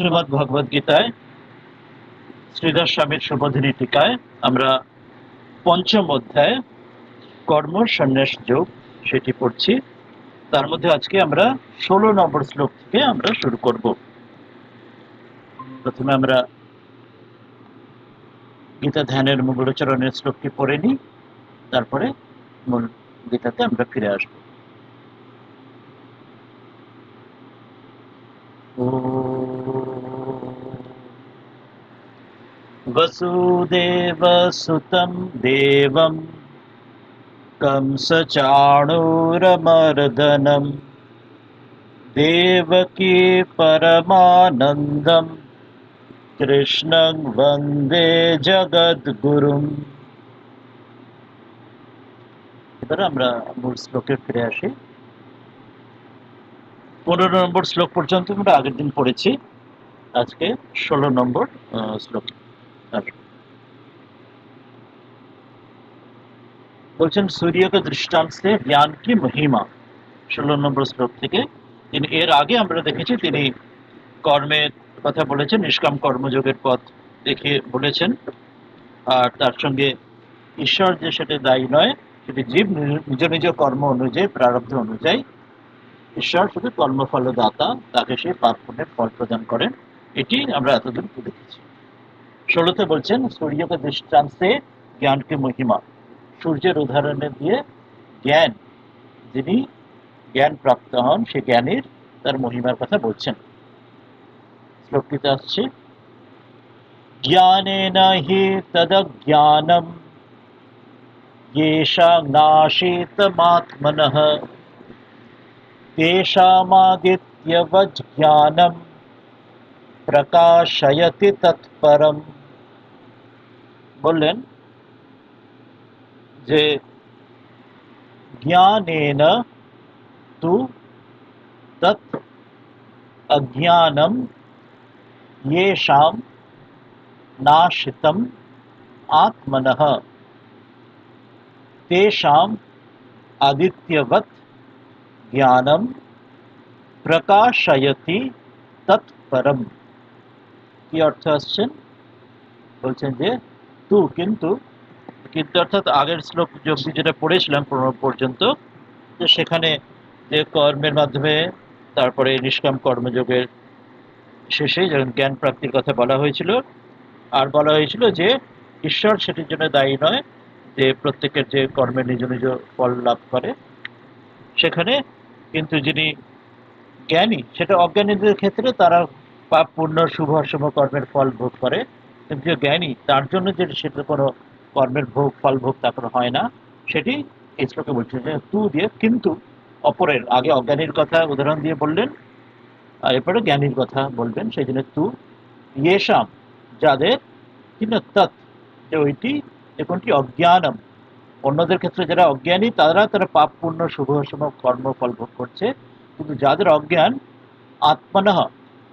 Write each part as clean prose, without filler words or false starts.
শ্রীমদ্ ভগবদ গীতায় শ্রীধর স্বামীর সুবোধিনী টিকায় আমরা পঞ্চম অধ্যায় কর্ম সন্ন্যাস যোগ সেটি পড়ছি। তার মধ্যে আজকে আমরা 16 নম্বর শ্লোক থেকে আমরা শুরু করব। প্রথমে আমরা গীতা ধ্যানের মঙ্গলাচরণের শ্লোকটি পড়ে নিই, তারপরে মূল গীতাতে আমরা ফিরে আসব। वसुदेवसुतं देवं कंसचाणूरमर्दनं देवकी परमानन्दं कृष्णं वन्दे जगद्गुरुम्। এবার আমরা মূল শ্লোকে ফিরে আসি। 15 নম্বর শ্লোক পর্যন্ত আমরা আগের দিন পড়েছি, আজকে 16 নম্বর শ্লোক বলছেন সূর্যকে দৃষ্টান্ত से ज्ञान की महिमा। 16 নম্বর শ্লোক থেকে তিনি এর আগে আমরা দেখেছি তিনি কর্মের কথা বলেছেন, নিষ্কাম কর্মযোগের পথ দেখে বলেছেন, আর তার সঙ্গে ঈশ্বর যে সেটা দায়ী নয়, সেটি জীব নিজ নিজ কর্ম অনুযায়ী প্রারব্ধ অনুযায়ী ঈশ্বর শুধু কর্মফল দাতা, তাকে সেই পাপ পুণ্যের ফল প্রদান করেন। এটি আমরা এতদিন দেখেছি। 16তে বলছেন সূর্যকে দৃষ্টান্তে জ্ঞানকে মহিমা, সূর্যের উদাহরণে দিয়ে জ্ঞান, যিনি জ্ঞান প্রাপ্ত হন সে জ্ঞানীর তার মহিমার কথা বলছেন। শ্লোকটিতে আসছে জ্ঞানেন হি তদজ্ঞানম येषां नाशेतमात्मनः तेषामादित्यवज्ञानं प्रकाशयति तत्परम। বললেন যে জ্ঞানেন তু তৎ অজ্ঞানম येषां नाशितम आत्मनः तेषाम् आदित्यवत् জ্ঞানম প্রকাশয়তি তৎপরম। কি অর্থ আসছেন? বলছেন যে তু কিন্তু, কিন্তু অর্থাৎ আগের শ্লোক যোগটি যেটা পড়েছিলাম পর্যন্ত, যে সেখানে যে কর্মের মাধ্যমে তারপরে নিষ্কাম কর্মযোগের শেষে যখন জ্ঞান প্রাপ্তির কথা বলা হয়েছিল, আর বলা হয়েছিল যে ঈশ্বর সেটির জন্য দায়ী নয়, যে প্রত্যেকের যে কর্মের নিজ নিজ ফল লাভ করে। সেখানে কিন্তু যিনি জ্ঞানী, সেটা অজ্ঞানীদের ক্ষেত্রে তারা পাপ পুণ্য শুভ অশুভ কর্মের ফল ভোগ করে, কিন্তু যে জ্ঞানী তার জন্য যে সেটা কোনো কর্মের ভোগ ফল ভোগ তা কোনো হয় না। সেটি এই শ্লোকে বলছে যে তু দিয়ে কিন্তু অপরের, আগে অজ্ঞানীর কথা উদাহরণ দিয়ে বললেন, আর এরপরে জ্ঞানীর কথা বলবেন, সেই জন্য তু ইয়েশাম, যাদের কিন্তু তৎ, যে ওইটি যে কোনটি অজ্ঞানম, অন্যদের ক্ষেত্রে যারা অজ্ঞানী তারা পাপ পুণ্য শুভ অশুভ কর্ম ফল ভোগ করছে, কিন্তু যাদের অজ্ঞান आत्मनः,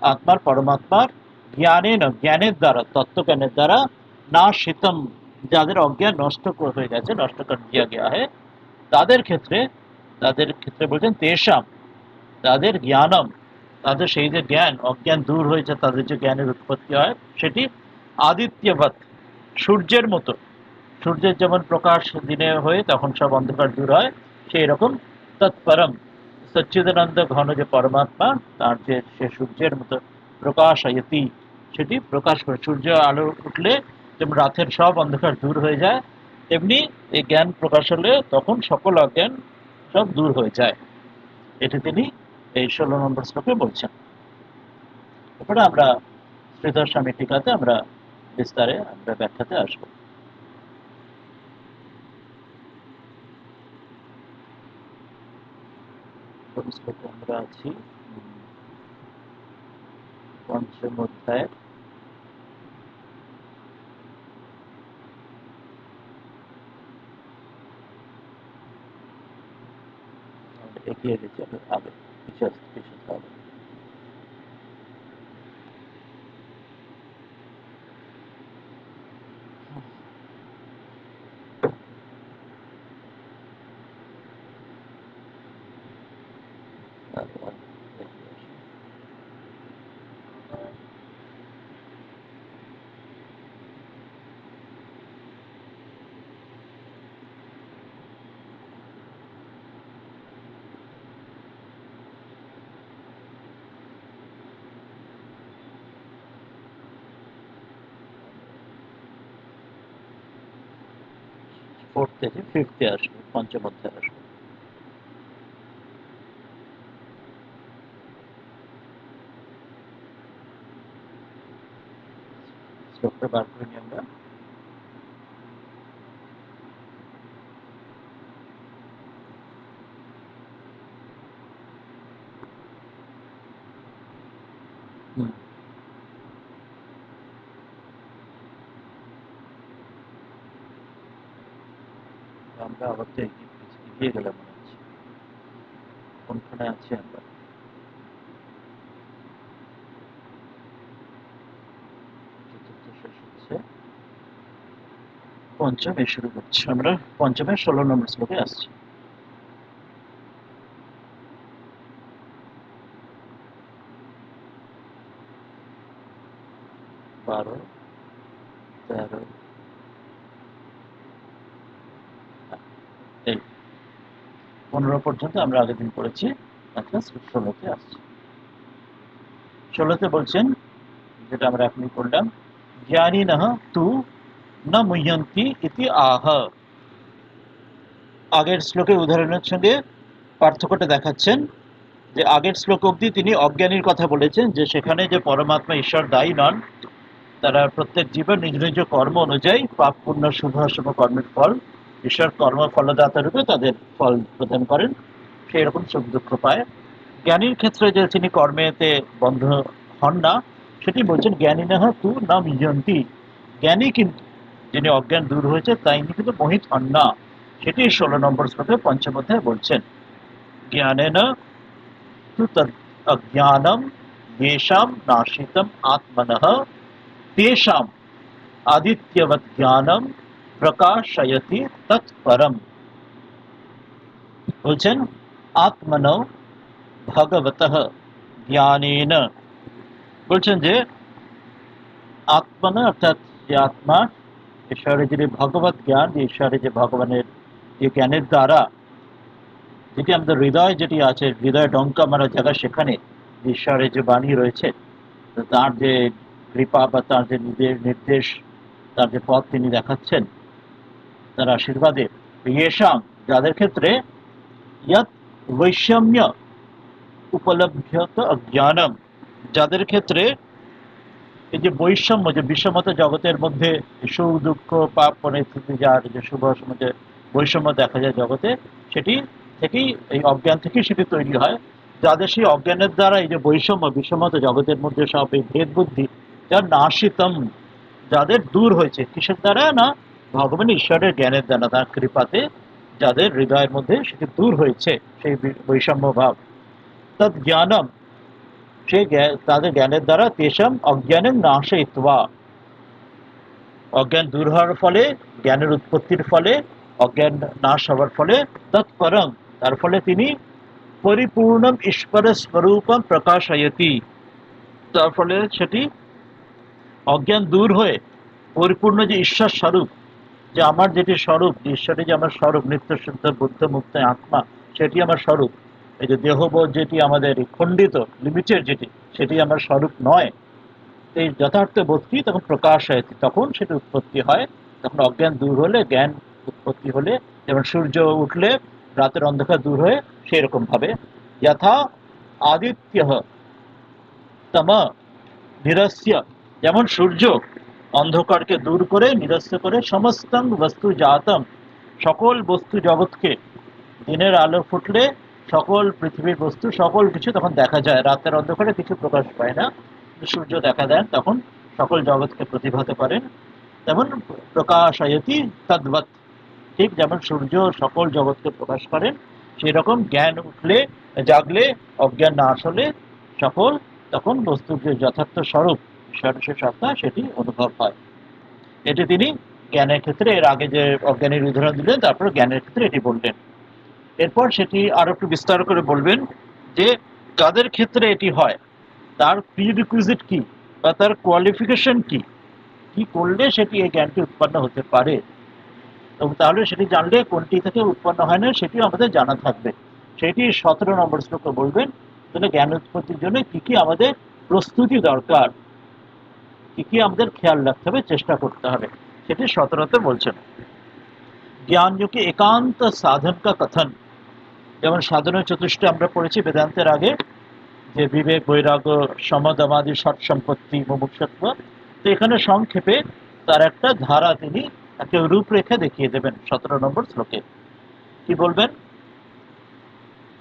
आत्मार परमात्मार জ্ঞানেন, জ্ঞানের দ্বারা, তত্ত্বজ্ঞানের দ্বারা নাশিতম, যাদের অজ্ঞান নষ্ট হয়ে গেছে, নষ্ট কর দিয়া গয়া है, তাদের ক্ষেত্রে বলছেন তেষাম, তাদের জ্ঞানম, তাদের সেই যে জ্ঞান, অজ্ঞান দূর হয়েছে, তাদের যে জ্ঞানের উৎপত্তি হয় সেটি আদিত্যবৎ, সূর্যের মতো। সূর্যের যেমন প্রকাশ দিনে হয়ে তখন সব অন্ধকার দূর হয়, সেই রকম তৎপরম, সচ্চিদানন্দ ঘন যে পরমাত্মা, তার যে সে সূর্যের মতো প্রকাশয়তি, সেটি প্রকাশ করে। সূর্য আলো উঠলে যেমন রাতের সব অন্ধকার দূর হয়ে যায়, তেমনি এই জ্ঞান প্রকাশ হলে তখন সকল অজ্ঞান সব দূর হয়ে যায়। এটি তিনি এই 16 নম্বর শ্লোকে বলছেন। এরপরে আমরা শ্রীধর স্বামী টিকাতে আমরা বিস্তারে আমরা ব্যাখ্যাতে আসবো। শ্লোকে আমরা আছি পঞ্চম অধ্যায় এগিয়ে গেছি, আগে পিছিয়ে হবে। ফোর্থ থেকে ফিফথে আসবে, পঞ্চম অধ্যায় আসবে। শ্লোকটা বার করে নিই আমরা। আমরা আবার তো এগিয়ে গেলাম মনে হচ্ছে। কোনখানে আছি আমরা? চতুর্থ শেষ হচ্ছে, পঞ্চমে শুরু করছি আমরা। পঞ্চমের 16 নম্বর শ্লোকে আসছি। 12, 13, এই 15 পর্যন্ত আমরা আগের দিন পড়েছি। এখন 16তে আসছি। 16তে বলছেন, যেটা আমরা এখনই পড়লাম, জ্ঞানিনঃ তু না মুহ্যন্তি ইতি আহ। আগের শ্লোকের উদাহরণের সঙ্গে পার্থক্যটা দেখাচ্ছেন, যে আগের শ্লোক অবধি তিনি অজ্ঞানীর কথা বলেছেন, যে সেখানে যে পরমাত্মা ঈশ্বর দায়ী নন, তারা প্রত্যেক জীবের নিজ নিজ কর্ম অনুযায়ী পাপ পুণ্য শুভ অশুভ কর্মের ফল ঈশ্বর কর্ম ফলদাতা রূপে তাদের ফল প্রদান করেন, সেই রকম সুখ দুঃখ পায়। জ্ঞানীর ক্ষেত্রে যে তিনি কর্মেতে বন্ধ হন না, সেটি বলছেন জ্ঞানীনঃ তু না মিজন্তি। জ্ঞানী কিন্তু, যিনি অজ্ঞান দূর হয়েছে তাই কিন্তু মোহিত হন না, সেটি 16 নম্বর শ্লোকে পঞ্চম অধ্যায়ে বলছেন। জ্ঞানেন তু তদ অজ্ঞানম येषां नाशितम् आत्मनः तेषां आदित्यवत् ज्ञानम प्रकाशयति तत्परम। বলছেন আত্মনো ভগবতঃ জ্ঞানেন, বলছেন যে আত্মনা অর্থাৎ যে আত্মা, ঈশ্বরের যে ভগবত জ্ঞান, ঈশ্বরের যে ভগবানের যে জ্ঞানের দ্বারা, যেটি আমাদের হৃদয় যেটি আছে, হৃদয় ডঙ্কা মারা জায়গা, সেখানে ঈশ্বরের যে বাণী রয়েছে, তার যে কৃপা বা তার যে নির্দেশ, তার যে পথ তিনি দেখাচ্ছেন, তার আশীর্বাদে ইয়েষাং, যাদের ক্ষেত্রে ইয়াত বৈষম্য উপলভ্যত অজ্ঞানম, যাদের ক্ষেত্রে এই যে বৈষম্য, যে বিষমতা জগতের মধ্যে সুখ দুঃখ পাপ পরিস্থিতি, যার যে শুভ সমাজে বৈষম্য দেখা যায় জগতে, সেটি থেকেই, এই অজ্ঞান থেকেই সেটি তৈরি হয়। যাদের সেই অজ্ঞানের দ্বারা এই যে বৈষম্য বিষমতা জগতের মধ্যে সব এই ভেদ বুদ্ধি, যার নাশিতম, যাদের দূর হয়েছে, কিসের দ্বারা না ভগবান ঈশ্বরের জ্ঞানের দ্বারা, তার কৃপাতে যাদের হৃদয়ের মধ্যে সেটি দূর হয়েছে, সেই বৈষম্য ভাব, তৎ জ্ঞানম, সেই তাদের জ্ঞানের দ্বারা তেষাম অজ্ঞানের নাশয়িত্বা, অজ্ঞান দূর হওয়ার ফলে, জ্ঞানের উৎপত্তির ফলে, অজ্ঞান নাশ হওয়ার ফলে, তৎপরম, তার ফলে তিনি পরিপূর্ণম ঈশ্বর স্বরূপম প্রকাশয়তি, তার ফলে সেটি অজ্ঞান দূর হয়ে পরিপূর্ণ যে ঈশ্বর স্বরূপ, যে আমার যেটি স্বরূপ, ঈশ্বরের যে আমার স্বরূপ, নিত্য শুদ্ধ বুদ্ধ মুক্ত আত্মা, সেটি আমার স্বরূপ। এই যে দেহবোধ যেটি আমাদের খণ্ডিত লিমিটেড যেটি, সেটি আমার স্বরূপ নয়। এই যথার্থ বোধটি তখন প্রকাশ হয়, তখন সেটি উৎপত্তি হয়। তখন অজ্ঞান দূর হলে, জ্ঞান উৎপত্তি হলে, যেমন সূর্য উঠলে রাতের অন্ধকার দূর হয়ে, সেই রকম ভাবে যথা আদিত্য তম নিরস্য, যেমন সূর্য অন্ধকারকে দূর করে, নিরস্ত করে, সমস্ত বস্তু জাতম, সকল বস্তু জগৎকে, দিনের আলো ফুটলে সকল পৃথিবীর বস্তু সকল কিছু তখন দেখা যায়, রাতের অন্ধকারে কিছু প্রকাশ পায় না, সূর্য দেখা দেন তখন সকল জগৎকে প্রতিভাত করেন। তেমন প্রকাশয়তি তদ্বৎ, ঠিক যেমন সূর্য সকল জগৎকে প্রকাশ করেন, সেই রকম জ্ঞান উঠলে, জাগলে, অজ্ঞান নাশ হলে সকল তখন বস্তুর যে যথার্থ স্বরূপ ঈশ্বরের সত্তা, সেটি অনুভব হয়। এটি তিনি জ্ঞানের ক্ষেত্রে, এর আগে যে অজ্ঞানের উদাহরণ দিলেন, তারপর জ্ঞানের ক্ষেত্রে এটি বললেন। এরপর সেটি আরো একটু বিস্তার করে বলবেন, যে যাদের ক্ষেত্রে এটি হয় তার প্রিরিকুইজিট কি, বা তার কোয়ালিফিকেশন কি, কি করলে সেটি এই জ্ঞানটি উৎপন্ন হতে পারে, এবং তাহলে সেটি জানলে কোনটি থেকে উৎপন্ন হয় না সেটিও আমাদের জানা থাকবে। সেটি 17 নম্বর শ্লোকে বলবেন, তাহলে জ্ঞান উৎপত্তির জন্য কি কি আমাদের প্রস্তুতি দরকার, কি কি আমাদের খেয়াল রাখতে হবে, চেষ্টা করতে হবে, সেটি 17তে বলছেন। ज्ञानयोगे एकांत साधन का कथन, যেমন সাধনা চতুষ্টে আমরা পড়েছি বেদান্তের আগে, যে বিবেক বৈরাগ্য সমদমাদি ষট সম্পত্তি মুমুক্ষুত্ব। তো এখানে সংক্ষেপে তার একটা ধারা তিনি একটা রূপরেখা দেখিয়ে দেবেন 17 নম্বর শ্লোকে। কি বলবেন?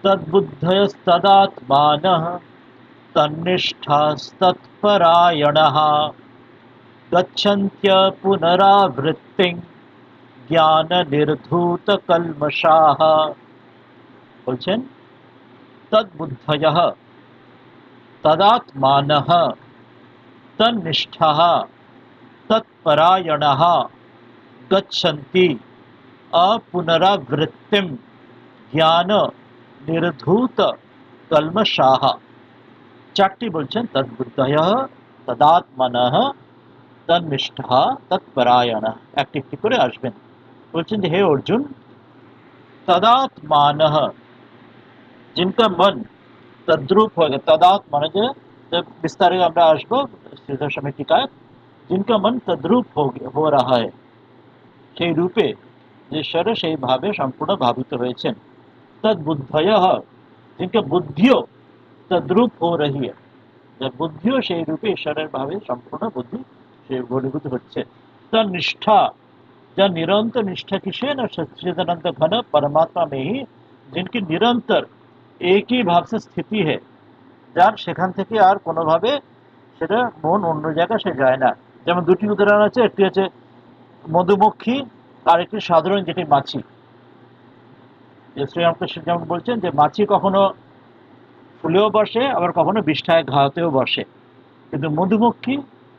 তদ্বুদ্ধয়স্তদাত্মানঃ তন্নিষ্ঠাস্তৎপরায়ণঃ গচ্ছন্ত্য পুনরাবৃত্তিং জ্ঞান নির্ধূত কল্মষাঃ। বলছেন তদ্বুদ্ধয়ঃ তদাত্মানঃ তন্নিষ্ঠः তৎপরায়ণः গচ্ছন্তি অপুনরাবৃত্তিম জ্ঞান নির্ধূত কল্মষাঃ। চারটি বলছেন, তদ্বুদ্ধয়ঃ তদাত্মানঃ তন্নিষ্ঠः তৎপরায়ণः, একটি একটি করে আসবেন। বলছেন যে হে অর্জুন, तदात्मानः, जिनका मन तद्रूप होगा, तदात्म माने जब विस्तार আমরা আসবো শ্রীধর স্বামী टीकाয়, जिनका मन तद्रूप हो रहा है, সেই রূপে যে ঈশ্বর সেই ভাবে সম্পূর্ণ ভাবিত হয়েছেন। तद्बुद्धयः, जिनका बुद्धियों तद्रूप हो रही है, যার বুদ্ধিও সেই রূপে ঈশ্বরের ভাবে সম্পূর্ণ বুদ্ধি সে ঘনীভূত হচ্ছে। তার নিষ্ঠা, जहाँ निरंतर निष्ठा किसे न सच्चिदानंद घन परमात्मा में ही, जिनकी निरंतर एक ही भाव से स्थिति है, যার সেখান থেকে আর কোনোভাবে সেটা মন অন্য জায়গায় সে যায় না। যেমন দুটি উদাহরণ আছে, একটি হচ্ছে মধুমক্ষী আর একটি সাধারণ যেটি মাছি। যে শ্রীরামকৃষ্ণ যেমন বলছেন যে মাছি কখনো ফুলেও বসে, আবার কখনো বিষ্ঠায় ঘাতেও বসে, কিন্তু মধুমক্ষী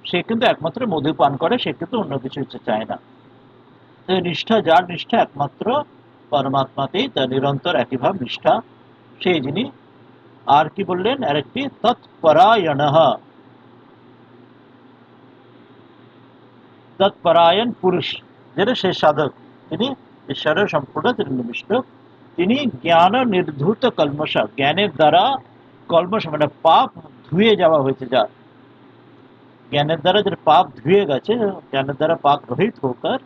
সে কিন্তু একমাত্র মধু পান করে, সে কিন্তু অন্য কিছু চায় না। নিষ্ঠা, যার নিষ্ঠা একমাত্র পরমাত্মাতেই, তার নিরন্তর একই ভাব নিষ্ঠা, সেই যিনি। আর কি বললেন আরেকটি, তৎপরায়ণঃ, তৎপরায়ণ পুরুষ, যেটা সেই সাধক, তিনি ঈশ্বরের সম্পূর্ণ তিনি নিবিষ্ট, তিনি জ্ঞান নির্ধূত কল্মষ, জ্ঞানের দ্বারা কল্মষ মানে পাপ ধুয়ে যাওয়া হয়েছে, যার জ্ঞানের দ্বারা যে পাপ ধুয়ে গেছে, জ্ঞানের দ্বারা পাপ রহিত হোকার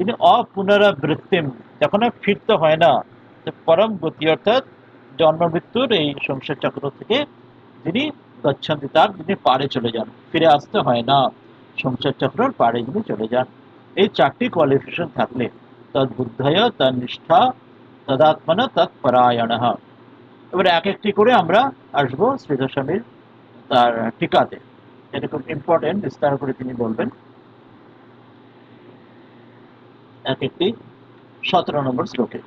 তিনি অপুনরাবৃত্তিম, যখন আর ফিরতে হয় না, পরম গতি অর্থাৎ জন্ম মৃত্যুর এই সংসার চক্র থেকে যিনি গচ্ছন্তি, তার যিনি পারে চলে যান, ফিরে আসতে হয় না, সংসার চক্রের পারে যিনি চলে যান। এই চারটি কোয়ালিফিকেশন থাকলে তদ্বুদ্ধয় তন্নিষ্ঠা তদাত্মনা তৎপরায়ণঃ। এবারে এক একটি করে আমরা আসবো শ্রীধর স্বামীর তার টিকাতে, এটা খুব ইম্পর্টেন্ট, বিস্তার করে তিনি বলবেন। এক একটি 17 নম্বর শ্লোকে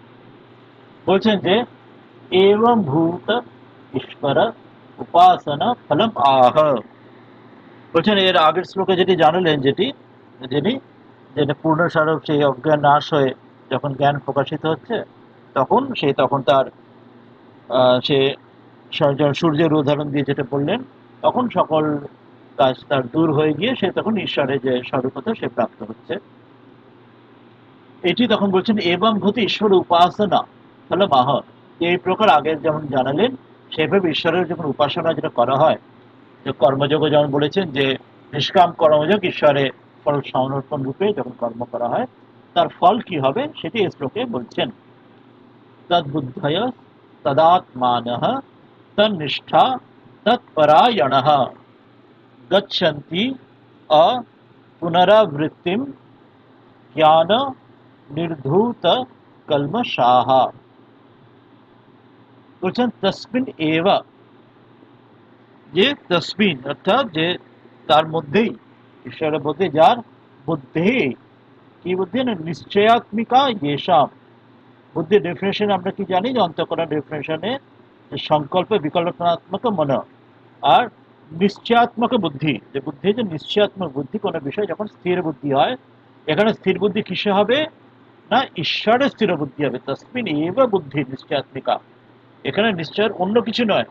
বলছেন যে एवं भूत ईश्वर उपासना फलम आह। বলছেন এর আগের শ্লোকে যেটি জানালেন, যিনি যেটা পূর্ণ স্বরূপ সেই অজ্ঞান নাশ হয়ে যখন জ্ঞান প্রকাশিত হচ্ছে, তখন তার সে সূর্যের উদাহরণ দিয়ে যেটা বললেন, তখন সকল কাজ তার দূর হয়ে গিয়ে সে তখন ঈশ্বরের যে স্বরূপতা সে প্রাপ্ত হচ্ছে। এটি তখন বলছেন এবং ভূতি ঈশ্বর উপাসনা ফলে মাহ, এই প্রকার আগের যেমন জানালেন সেভাবে ঈশ্বরের যখন উপাসনা যেটা করা হয়, যে কর্মযোগ যেমন বলেছেন যে নিষ্কাম কর্মযোগ ঈশ্বরে ফল সমর্পণ রূপে যখন কর্ম করা হয়, তার ফল কি হবে সেটি এই শ্লোকে বলছেন। তদ্বুদ্ধয় তদাত্মানঃ তন্নিষ্ঠা তৎপরায়ণঃ গচ্ছন্তি অপুনরাবৃত্তিম জ্ঞান নির্ধূত কল্মষাঃ। বলছেন তস্মিন এব, যে তসমিন অর্থাৎ যে তার মধ্যেই, ঈশ্বরের মধ্যে যার বুদ্ধি, কি বুদ্ধি না নিশ্চয়াত্মিকা येषाम। বুদ্ধির ডেফিনেশন আমরা কি জানি, যে অন্তঃকরণ ডেফিনেশনে সংকল্প বিকল্পনাত্মক মন আর নিশ্চয়াত্মক বুদ্ধি, যে বুদ্ধি যে নিশ্চয়াত্মক বুদ্ধি, কোনো বিষয় যখন স্থির বুদ্ধি হয়, এখানে স্থির বুদ্ধি কিসে হবে না ঈশ্বরের স্থির বুদ্ধি হবে। তসমিন এব বুদ্ধি নিশ্চয়াত্মিকা, এখানে নিশ্চয়ের অন্য কিছু নয়।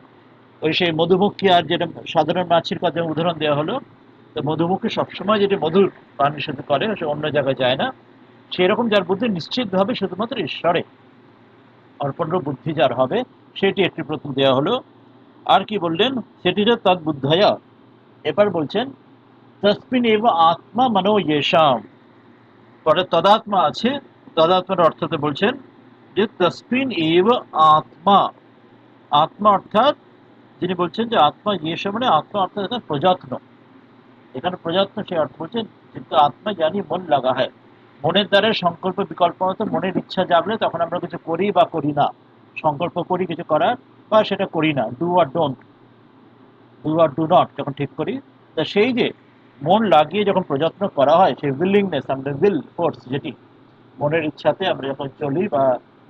ওই সেই মধুমক্ষী আর যেটা সাধারণ মাছির কথা উদাহরণ দেওয়া হলো, তো মধুমক্ষী সবসময় যেটি মধুর পান নিষেধ করে, সে অন্য জায়গায় যায় না, সেরকম যার বুদ্ধি নিশ্চিতভাবে শুধুমাত্র ঈশ্বরে অর্পণ বুদ্ধি যার হবে, সেটি একটি প্রথম দেওয়া হলো। আর কি বললেন সেটি যে তদ্বুদ্ধয়, এবার বলছেন তস্মিন এব আত্মা মনো येषाम, পরে তদাত্মা আছে, তদাত্মার অর্থতে বলছেন যে তসমিন এব আত্মা, আত্মা অর্থাৎ যিনি বলছেন যে আত্মা ইয়েশ মানে আত্মা অর্থাৎ এখানে প্রযত্ন, এখানে প্রযত্ন সে অর্থ বলছেন, কিন্তু আত্মা জানি মন লাগা হয়, মনের দ্বারা সংকল্প বিকল্প মতো মনের ইচ্ছা জাগলে তখন আমরা কিছু করি বা করি না, সংকল্প করি কিছু করার বা সেটা করি না, do or don't, do or do not যখন ঠিক করি, তা সেই যে মন লাগিয়ে যখন প্রযত্ন করা হয় সেই উইলিংনেস, আমাদের উইল ফোর্স যেটি মনের ইচ্ছাতে আমরা যখন চলি বা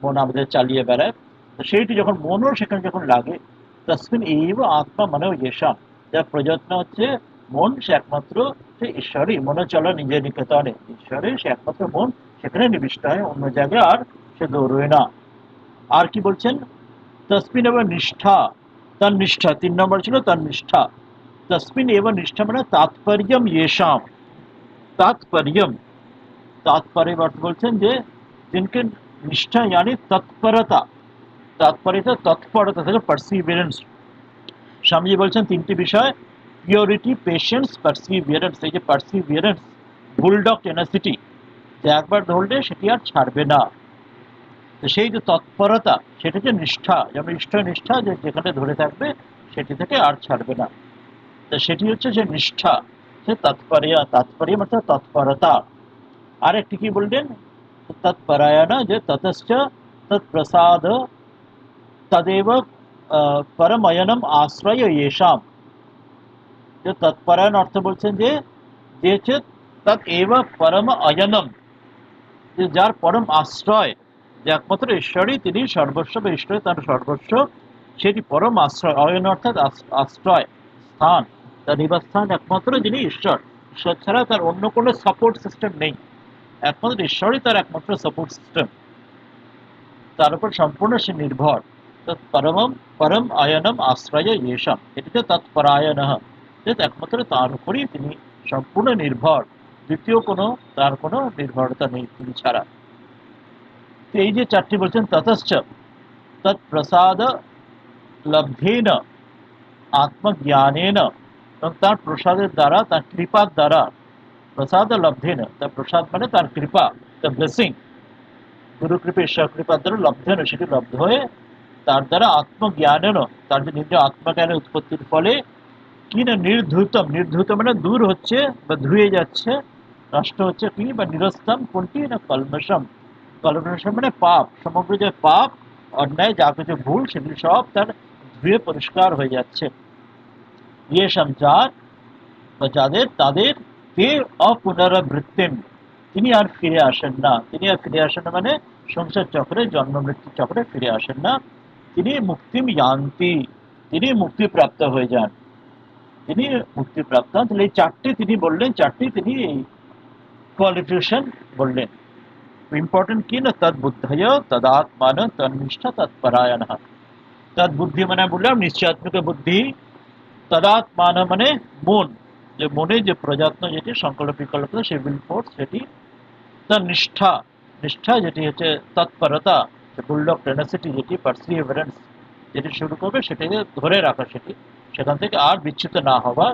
মন আমাদের চালিয়ে বেড়ায়, তো সেইটি যখন মনও সেখানে যখন লাগে, তসমিন এইব আত্মা মানেও ইয়েশাম, যার প্রযত্ন হচ্ছে মন, সে একমাত্র সে ঈশ্বরই, মনে চলো নিজের নিকেতনে, ঈশ্বরের সে একমাত্র মন সেখানে নিবিষ্ট হয়, অন্য জায়গায় আর সে দৌড়বে না। আর কি বলছেন, তসমিন এবার নিষ্ঠা, তার নিষ্ঠা 3 নম্বর ছিল তার নিষ্ঠা, তসমিন এবার নিষ্ঠা মানে তাৎপর্যম ইয়েশাম, तात्पर्यम, तात्पर्य अर्थ বলছেন যে जिनके निष्ठा यानी तत्परता, তাৎপর্যতা তৎপরতা থেকে পারসিভিয়ারেন্স, স্বামীজি বলছেন তিনটি বিষয়, পিওরিটি, পেশেন্স, পারসিভিয়ারেন্স। এই যে পারসিভিয়ারেন্স, বুলডগ টেনাসিটি, যে একবার ধরলে সেটি আর ছাড়বে না, তো সেই যে তৎপরতা সেটা যে নিষ্ঠা, যেমন ইষ্ট নিষ্ঠা, যে যেখানে ধরে থাকবে সেটি থেকে আর ছাড়বে না, তো সেটি হচ্ছে যে নিষ্ঠা, সে তাৎপর্য, তাৎপর্য অর্থাৎ তৎপরতা। আর একটি কি বললেন, তৎপরায়ণ, যে ততশ্চ তৎপ্রসাদ তদেব পরময়নম আশ্রয় येषाम, যে তৎপরায়ণ অর্থ বলছেন যে যে হচ্ছে তৎ এব পরম অয়নম, যে যার পরম আশ্রয়, যে একমাত্র ঈশ্বরই তিনি সর্বস্ব বা ঈশ্বরই তার সর্বস্ব, সেটি পরম আশ্রয়, অয়ন অর্থাৎ আশ্রয় স্থান, তার নিবাসস্থান একমাত্র যিনি ঈশ্বর, ঈশ্বর ছাড়া তার অন্য কোনো সাপোর্ট সিস্টেম নেই, একমাত্র ঈশ্বরই তার একমাত্র সাপোর্ট সিস্টেম, তার উপর সম্পূর্ণ সে নির্ভর। পরমম পরম আয়নম আশ্রয় येषाम, এটিতে তৎপরায়ণ, যে একমাত্র তার উপরই তিনি সম্পূর্ণ নির্ভর, দ্বিতীয় কোনো তার কোনো নির্ভরতা নেই তিনি ছাড়া। এই যে চারটি বলছেন, ততশ্চ তৎপ্রসাদ লব্ধেন আত্মজ্ঞানেন, এবং তার প্রসাদের দ্বারা, তার কৃপার দ্বারা, প্রসাদ লব্ধেন, তার প্রসাদ মানে তার কৃপা, দ্য ব্লেসিং, গুরু কৃপা ঈশ্বর কৃপার দ্বারা লব্ধেন, সেটি লব্ধ হয়ে তার দ্বারা আত্মজ্ঞানেরও, তার যে নিজ আত্মজ্ঞানের উৎপত্তির ফলে কি না নির্ধূতম, নির্ধূত মানে দূর হচ্ছে বা ধুয়ে যাচ্ছে, নষ্ট হচ্ছে কি বা নিরস্তম কোনটি না কলমশম, কলমশম মানে পাপ, সমগ্র যে পাপ অন্যায় যা কিছু ভুল সেগুলি সব তার ধুয়ে পরিষ্কার হয়ে যাচ্ছে। ইয়ে যার বা যাদের, তাদের তে অপুনরাবৃত্তিম, তিনি আর ফিরে আসেন না, তিনি আর ফিরে আসেন না মানে সংসার চক্রে, জন্ম মৃত্যু চক্রে ফিরে আসেন না, তিনি মুক্তিম ইয়ান্তি, তিনি মুক্তিপ্রাপ্ত হয়ে যান, তিনি মুক্তিপ্রাপ্ত। তাহলে এই চারটি তিনি বললেন, চারটি তিনি এই কোয়ালিফিকেশন বললেন। ইম্পর্টেন্ট কি না, তদ্বুদ্ধয় তদাত্মান তন্নিষ্ঠ তৎপরায়ণ, তদ্বুদ্ধি মানে বললাম নিশ্চয়াত্মক বুদ্ধি, তদাত্মান মানে মন, যে মনে যে প্রযত্ন যেটি সংকল্প বিকল্প সেই উইল ফোর্স সেটি, তার নিষ্ঠা, নিষ্ঠা যেটি হচ্ছে তৎপরতা, বুলডগ টেনাসিটি যেটি পারসিভিয়ারেন্স, যেটি শুরু করবে সেটাকে ধরে রাখা, সেটি সেখান থেকে আর বিচ্যুত না হওয়া,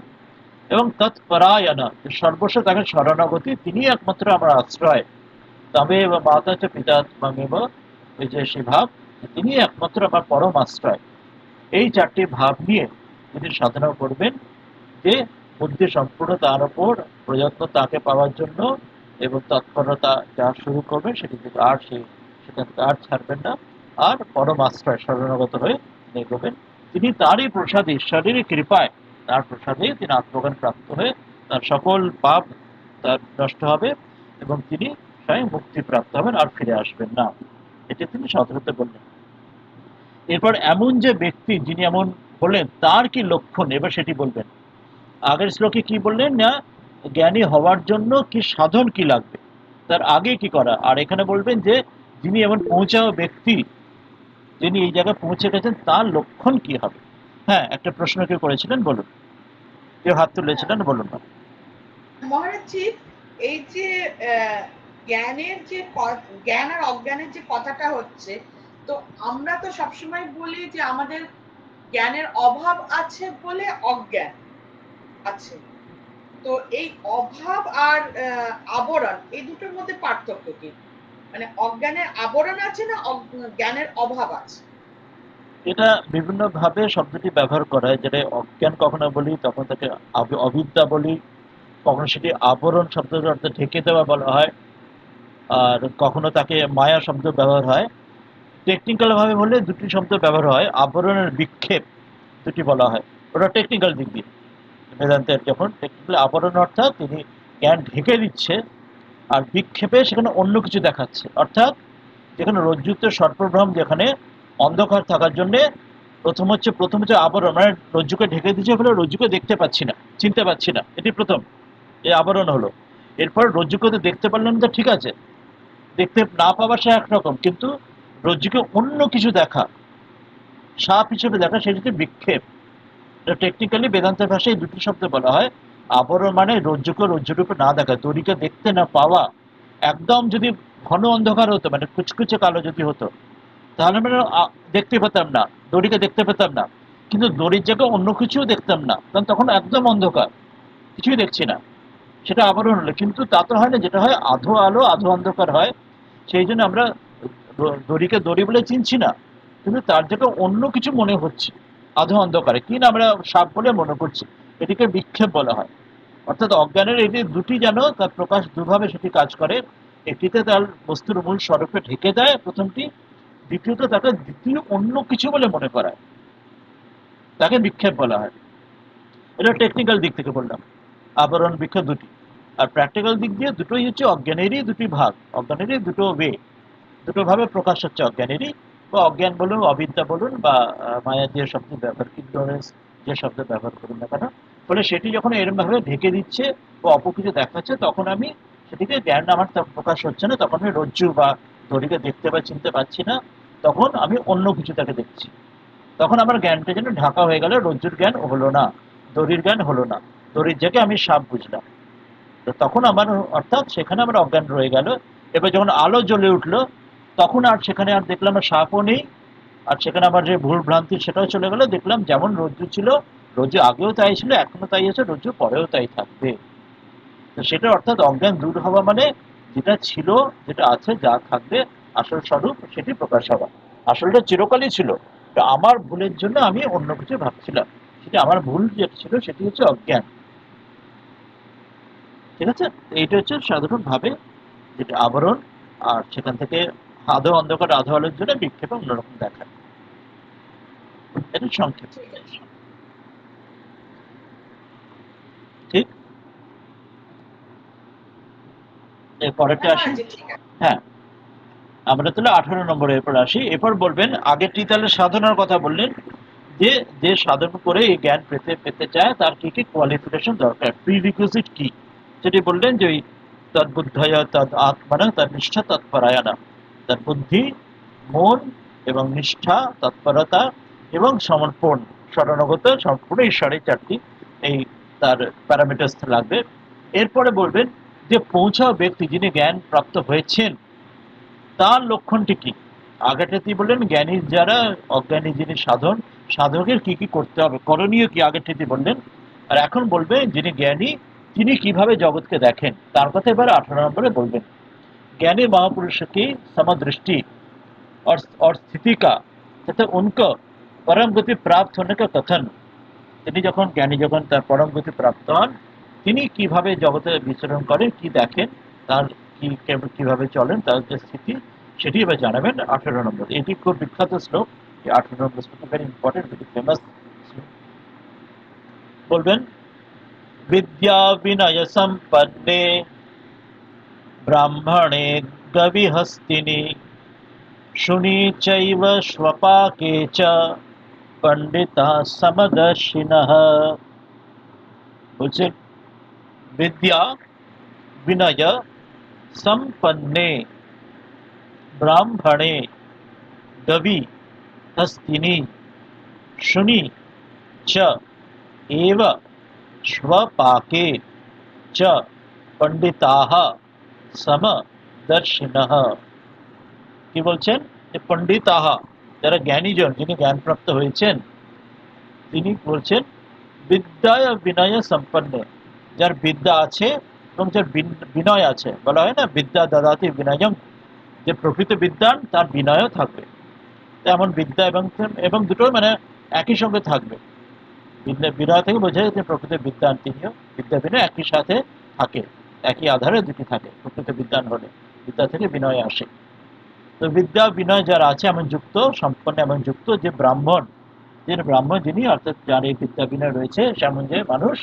এবং তৎপরায়ণ, সর্বস্ব তাকে শরণাগতি, তিনি একমাত্র আমার আশ্রয়, তবে বা মাতা চ পিতাত্মামেব, এই যে সে ভাব, তিনি একমাত্র আমার পরম আশ্রয়। এই চারটি ভাব নিয়ে তিনি সাধনা করবেন, যে বুদ্ধি সম্পূর্ণ তার উপর প্রযত্ন তাকে পাওয়ার জন্য, এবং তৎপরতা যা শুরু করবে সেটি থেকে আর সেখান থেকে আর ছাড়বেন না, আর পরম আশ্রয় শরণাগত হয়ে তিনি এগোবেন। তিনি তারই প্রসাদে, ঈশ্বরেরই কৃপায়, তার প্রসাদে তিনি আত্মজ্ঞান প্রাপ্ত হয়ে তার সকল পাপ তার নষ্ট হবে, এবং তিনি স্বয়ং মুক্তি প্রাপ্ত হবেন, আর ফিরে আসবেন না, এটি তিনি সতর্কতা বললেন। এরপর এমন যে ব্যক্তি যিনি এমন বললেন তার কি লক্ষণ, এবার সেটি বলবেন। আগের শ্লোকে কি বললেন না, জ্ঞানী হওয়ার জন্য কি সাধন কি লাগবে, তার আগে কি করা, আর এখানে বলবেন যে যিনি এমন পৌঁছাও ব্যক্তি, যিনি এই জায়গায় পৌঁছে গেছেন তার লক্ষণ কি হবে। হ্যাঁ, একটা প্রশ্ন কেউ করেছিলেন, বলুন, কেউ হাত তুলেছিলেন, বলুন না। মহারাজজি, এই যে জ্ঞানের যে জ্ঞান আর অজ্ঞানের যে কথাটা হচ্ছে, তো আমরা তো সবসময় বলি যে আমাদের জ্ঞানের অভাব আছে বলে অজ্ঞান আছে, তো এই অভাব আর আবরণ এই দুটোর মধ্যে পার্থক্য কি? মানে অজ্ঞানের আবরণ আছে না জ্ঞানের অভাব আছে? এটা বিভিন্ন ভাবে শব্দটি ব্যবহার করা হয়, যেটা অজ্ঞান কখনো বলি, তখন তাকে অবিদ্যা বলি, কখনো সেটি আবরণ শব্দের অর্থে ঢেকে দেওয়া বলা হয়, আর কখনো তাকে মায়া শব্দ ব্যবহার হয়। টেকনিক্যাল ভাবে বললে দুটি শব্দ ব্যবহার হয়, আবরণের বিক্ষেপ দুটি বলা হয়, ওটা টেকনিক্যাল দিক দিয়ে। বেদান্তের যখন টেকনিক্যাল আবরণ অর্থাৎ তিনি জ্ঞান ঢেকে দিচ্ছে, আর বিক্ষেপে সেখানে অন্য কিছু দেখাচ্ছে, অর্থাৎ যেখানে রজ্জুতে সর্পভ্রম, যেখানে অন্ধকার থাকার জন্য প্রথম হচ্ছে আবরণ, মানে রজ্জুকে ঢেকে দিচ্ছে ফলে রজ্জুকে দেখতে পাচ্ছি না, চিনতে পাচ্ছি না, এটি প্রথম, এই আবরণ হলো। এরপর রজ্জুকে তো দেখতে পারলাম, তো ঠিক আছে, দেখতে না পাওয়া সে একরকম, কিন্তু রজ্জুকে অন্য কিছু দেখা, সাপ হিসেবে দেখা, সেটি হচ্ছে বিক্ষেপ। টেকনিক্যালি বেদান্তের ভাষায় দুটি শব্দ বলা হয়। আবরণ মানে রজ্জুকে রজ্জুরূপে না দেখা, দড়িকে দেখতে না পাওয়া। একদম যদি ঘন অন্ধকার হতো, মানে কুচকুচে কালো যদি হতো, তাহলে মানে দেখতে পেতাম না, দড়িকে দেখতে পেতাম না। কিন্তু দড়ির জায়গায় অন্য কিছুও দেখতাম না, কারণ তখন একদম অন্ধকার, কিছুই দেখছি না, সেটা আবরণ হলো। কিন্তু তা তো হয় না, যেটা হয় আধো আলো আধো অন্ধকার হয়, সেই জন্য আমরা দড়িকে দড়ি বলে চিনছি না, কিন্তু তার জায়গায় অন্য কিছু মনে হচ্ছে, আধো অন্ধকারে কি না আমরা সাপ বলে মনে করছি, এটিকে বিক্ষেপ বলা হয়। অর্থাৎ অজ্ঞানের এটি দুটি যেন তার প্রকাশ দুভাবে সেটি কাজ করে। একটিতে তার বস্তুর মূল স্বরূপে ঢেকে দেয় প্রথমটি, দ্বিতীয়ত তাকে দ্বিতীয় অন্য কিছু বলে মনে করায়, তাকে বিক্ষেপ বলা হয়। এটা টেকনিক্যাল দিক থেকে বললাম, আবরণ বিক্ষেপ দুটি। আর প্র্যাকটিক্যাল দিক দিয়ে দুটোই হচ্ছে অজ্ঞানেরই দুটি ভাগ, অজ্ঞানেরই দুটো ওয়ে, দুটো ভাবে প্রকাশ হচ্ছে অজ্ঞানেরই। বা অজ্ঞান বলুন, অবিদ্যা বলুন, বা মায়া যে শব্দ ব্যবহার, ইগনোরেন্স যে শব্দ ব্যবহার করুন না কেন, ফলে সেটি যখন এরকম ভাবে ঢেকে দিচ্ছে বা অপকিছু দেখাচ্ছে, তখন আমি সেটিকে জ্ঞান আমার প্রকাশ হচ্ছে না, তখন আমি রজ্জু বা দড়িকে দেখতে বা চিনতে পারছি না, তখন আমি অন্য কিছু তাকে দেখছি। তখন আমার জ্ঞানটা যেন ঢাকা হয়ে গেল, রজ্জুর জ্ঞান হলো না, দড়ির জ্ঞান হলো না, দড়ির জায়গায় আমি সাপ বুঝলাম। তো তখন আমার, অর্থাৎ সেখানে আমার অজ্ঞান রয়ে গেল। এবার যখন আলো জ্বলে উঠলো, তখন আর সেখানে আর দেখলাম সাপও নেই, আর সেখানে আমার যে ভুল ভ্রান্তি সেটাও চলে গেল, দেখলাম যেমন রজ্জু ছিল, রজ্জু আগেও তাই ছিল, এখনো তাই আছে, রজ্জু পরেও তাই থাকবে। তো সেটা অর্থাৎ অজ্ঞান দূর হওয়া মানে যেটা ছিল, যেটা আছে, যা থাকবে, আসল স্বরূপ সেটি প্রকাশ হওয়া। আসলটা চিরকালই ছিল, তো আমার ভুলের জন্য আমি অন্য কিছু ভাবছিলাম, সেটা আমার ভুল যেটা ছিল সেটি হচ্ছে অজ্ঞান। ঠিক আছে, এইটা হচ্ছে সাধারণ ভাবে যেটা আবরণ, আর সেখান থেকে আধো অন্ধকার আধো আলোর জন্য বিক্ষেপে অন্যরকম দেখায়। এটা সংক্ষেপ। ঠিক আছে। ঠিক, এর পরেরটা হ্যাঁ আসি। জি, ঠিক আছে। হ্যাঁ, আমরা তাহলে 18 নম্বরে এরপর আসি। এরপর বলবেন, আগেরটি তাহলে সাধনার কথা বললেন, যে যে সাধন করে এই জ্ঞান পেতে পেতে চায় তার কি কি কোয়ালিফিকেশন দরকার, প্রিরিকুইজিট কি, সেটি বললেন যে ওই তদ্বুদ্ধয়া তদ আত্মনা তার নিষ্ঠা তৎপরায়ণা, তার বুদ্ধি, মন এবং নিষ্ঠা, তৎপরতা এবং সমর্পণ, শরণাগত সম্পূর্ণ, এই 4.5টি এই তার প্যারামিটার্স লাগবে। এরপরে বলবেন যে পৌঁছাও ব্যক্তি যিনি জ্ঞান প্রাপ্ত হয়েছেন, তার লক্ষণটি কি। আগেরটাতে বললেন জ্ঞানীর যারা, অজ্ঞানী যিনি সাধন, সাধকের কি কি করতে হবে, করণীয় কি, আগেরটাতে বললেন। আর এখন বলবে যিনি জ্ঞানী, তিনি কিভাবে জগৎকে দেখেন, তার কথা এবার 18 নম্বরে বলবেন। ज्ञानी महापुरुष की समदृष्टि और स्थिति का तथा उनको परम गति प्राप्त होने का कथन, তিনি যখন জ্ঞানী, যখন তার পরম গতি প্রাপ্ত হন, তিনি কিভাবে জগতে বিচরণ করেন, কি দেখেন, তার কি কিভাবে চলেন, তার যে স্থিতি, সেটি এবার জানাবেন 18 নম্বর। এটি খুব বিখ্যাত শ্লোক, 18 নম্বর শ্লোক ভেরি ইম্পর্টেন্ট, ভেরি ফেমাস। বলবেন, বিদ্যা বিনয় সম্পন্নে ব্রাহ্মণে গবিহস্তিনি शुनि चैव श्वपाके च पंडिता समदर्शिनः। বলছে বিদ্যা বিনয় সম্পন্নে ব্রাহ্মণে গবি হস্তিনি শুনি চ এব শ্বপাকে চ পণ্ডিতাः সমদর্শিনः। কি বলছেন, যে পণ্ডিতাহা, যারা জ্ঞানীজন, যিনি জ্ঞান প্রাপ্ত হয়েছেন, তিনি বলছেন বিদ্যায় বিনয় সম্পন্ন, যার বিদ্যা আছে এবং যার বিনয় আছে, বলা হয় না বিদ্যা দদাতি বিনয়ম, যে প্রকৃত বিদ্বান তার বিনয়ও থাকবে। তেমন বিদ্যা এবং এবং দুটোই মানে একই সঙ্গে থাকবে। বিনয় থেকে বোঝা যায় যে প্রকৃত বিদ্বান তিনিও, বিদ্যা বিনয় একই সাথে থাকে, একই আধারে দুটি থাকে। প্রকৃত বিদ্বান হলে বিদ্যা থেকে বিনয় আসে। তো বিদ্যা বিনয় যারা আছে এমন যুক্ত, সম্পন্ন এমন যুক্ত যে ব্রাহ্মণ, যিনি ব্রাহ্মণ যিনি অর্থাৎ যার এই বিদ্যা বিনয় রয়েছে সেমন যে মানুষ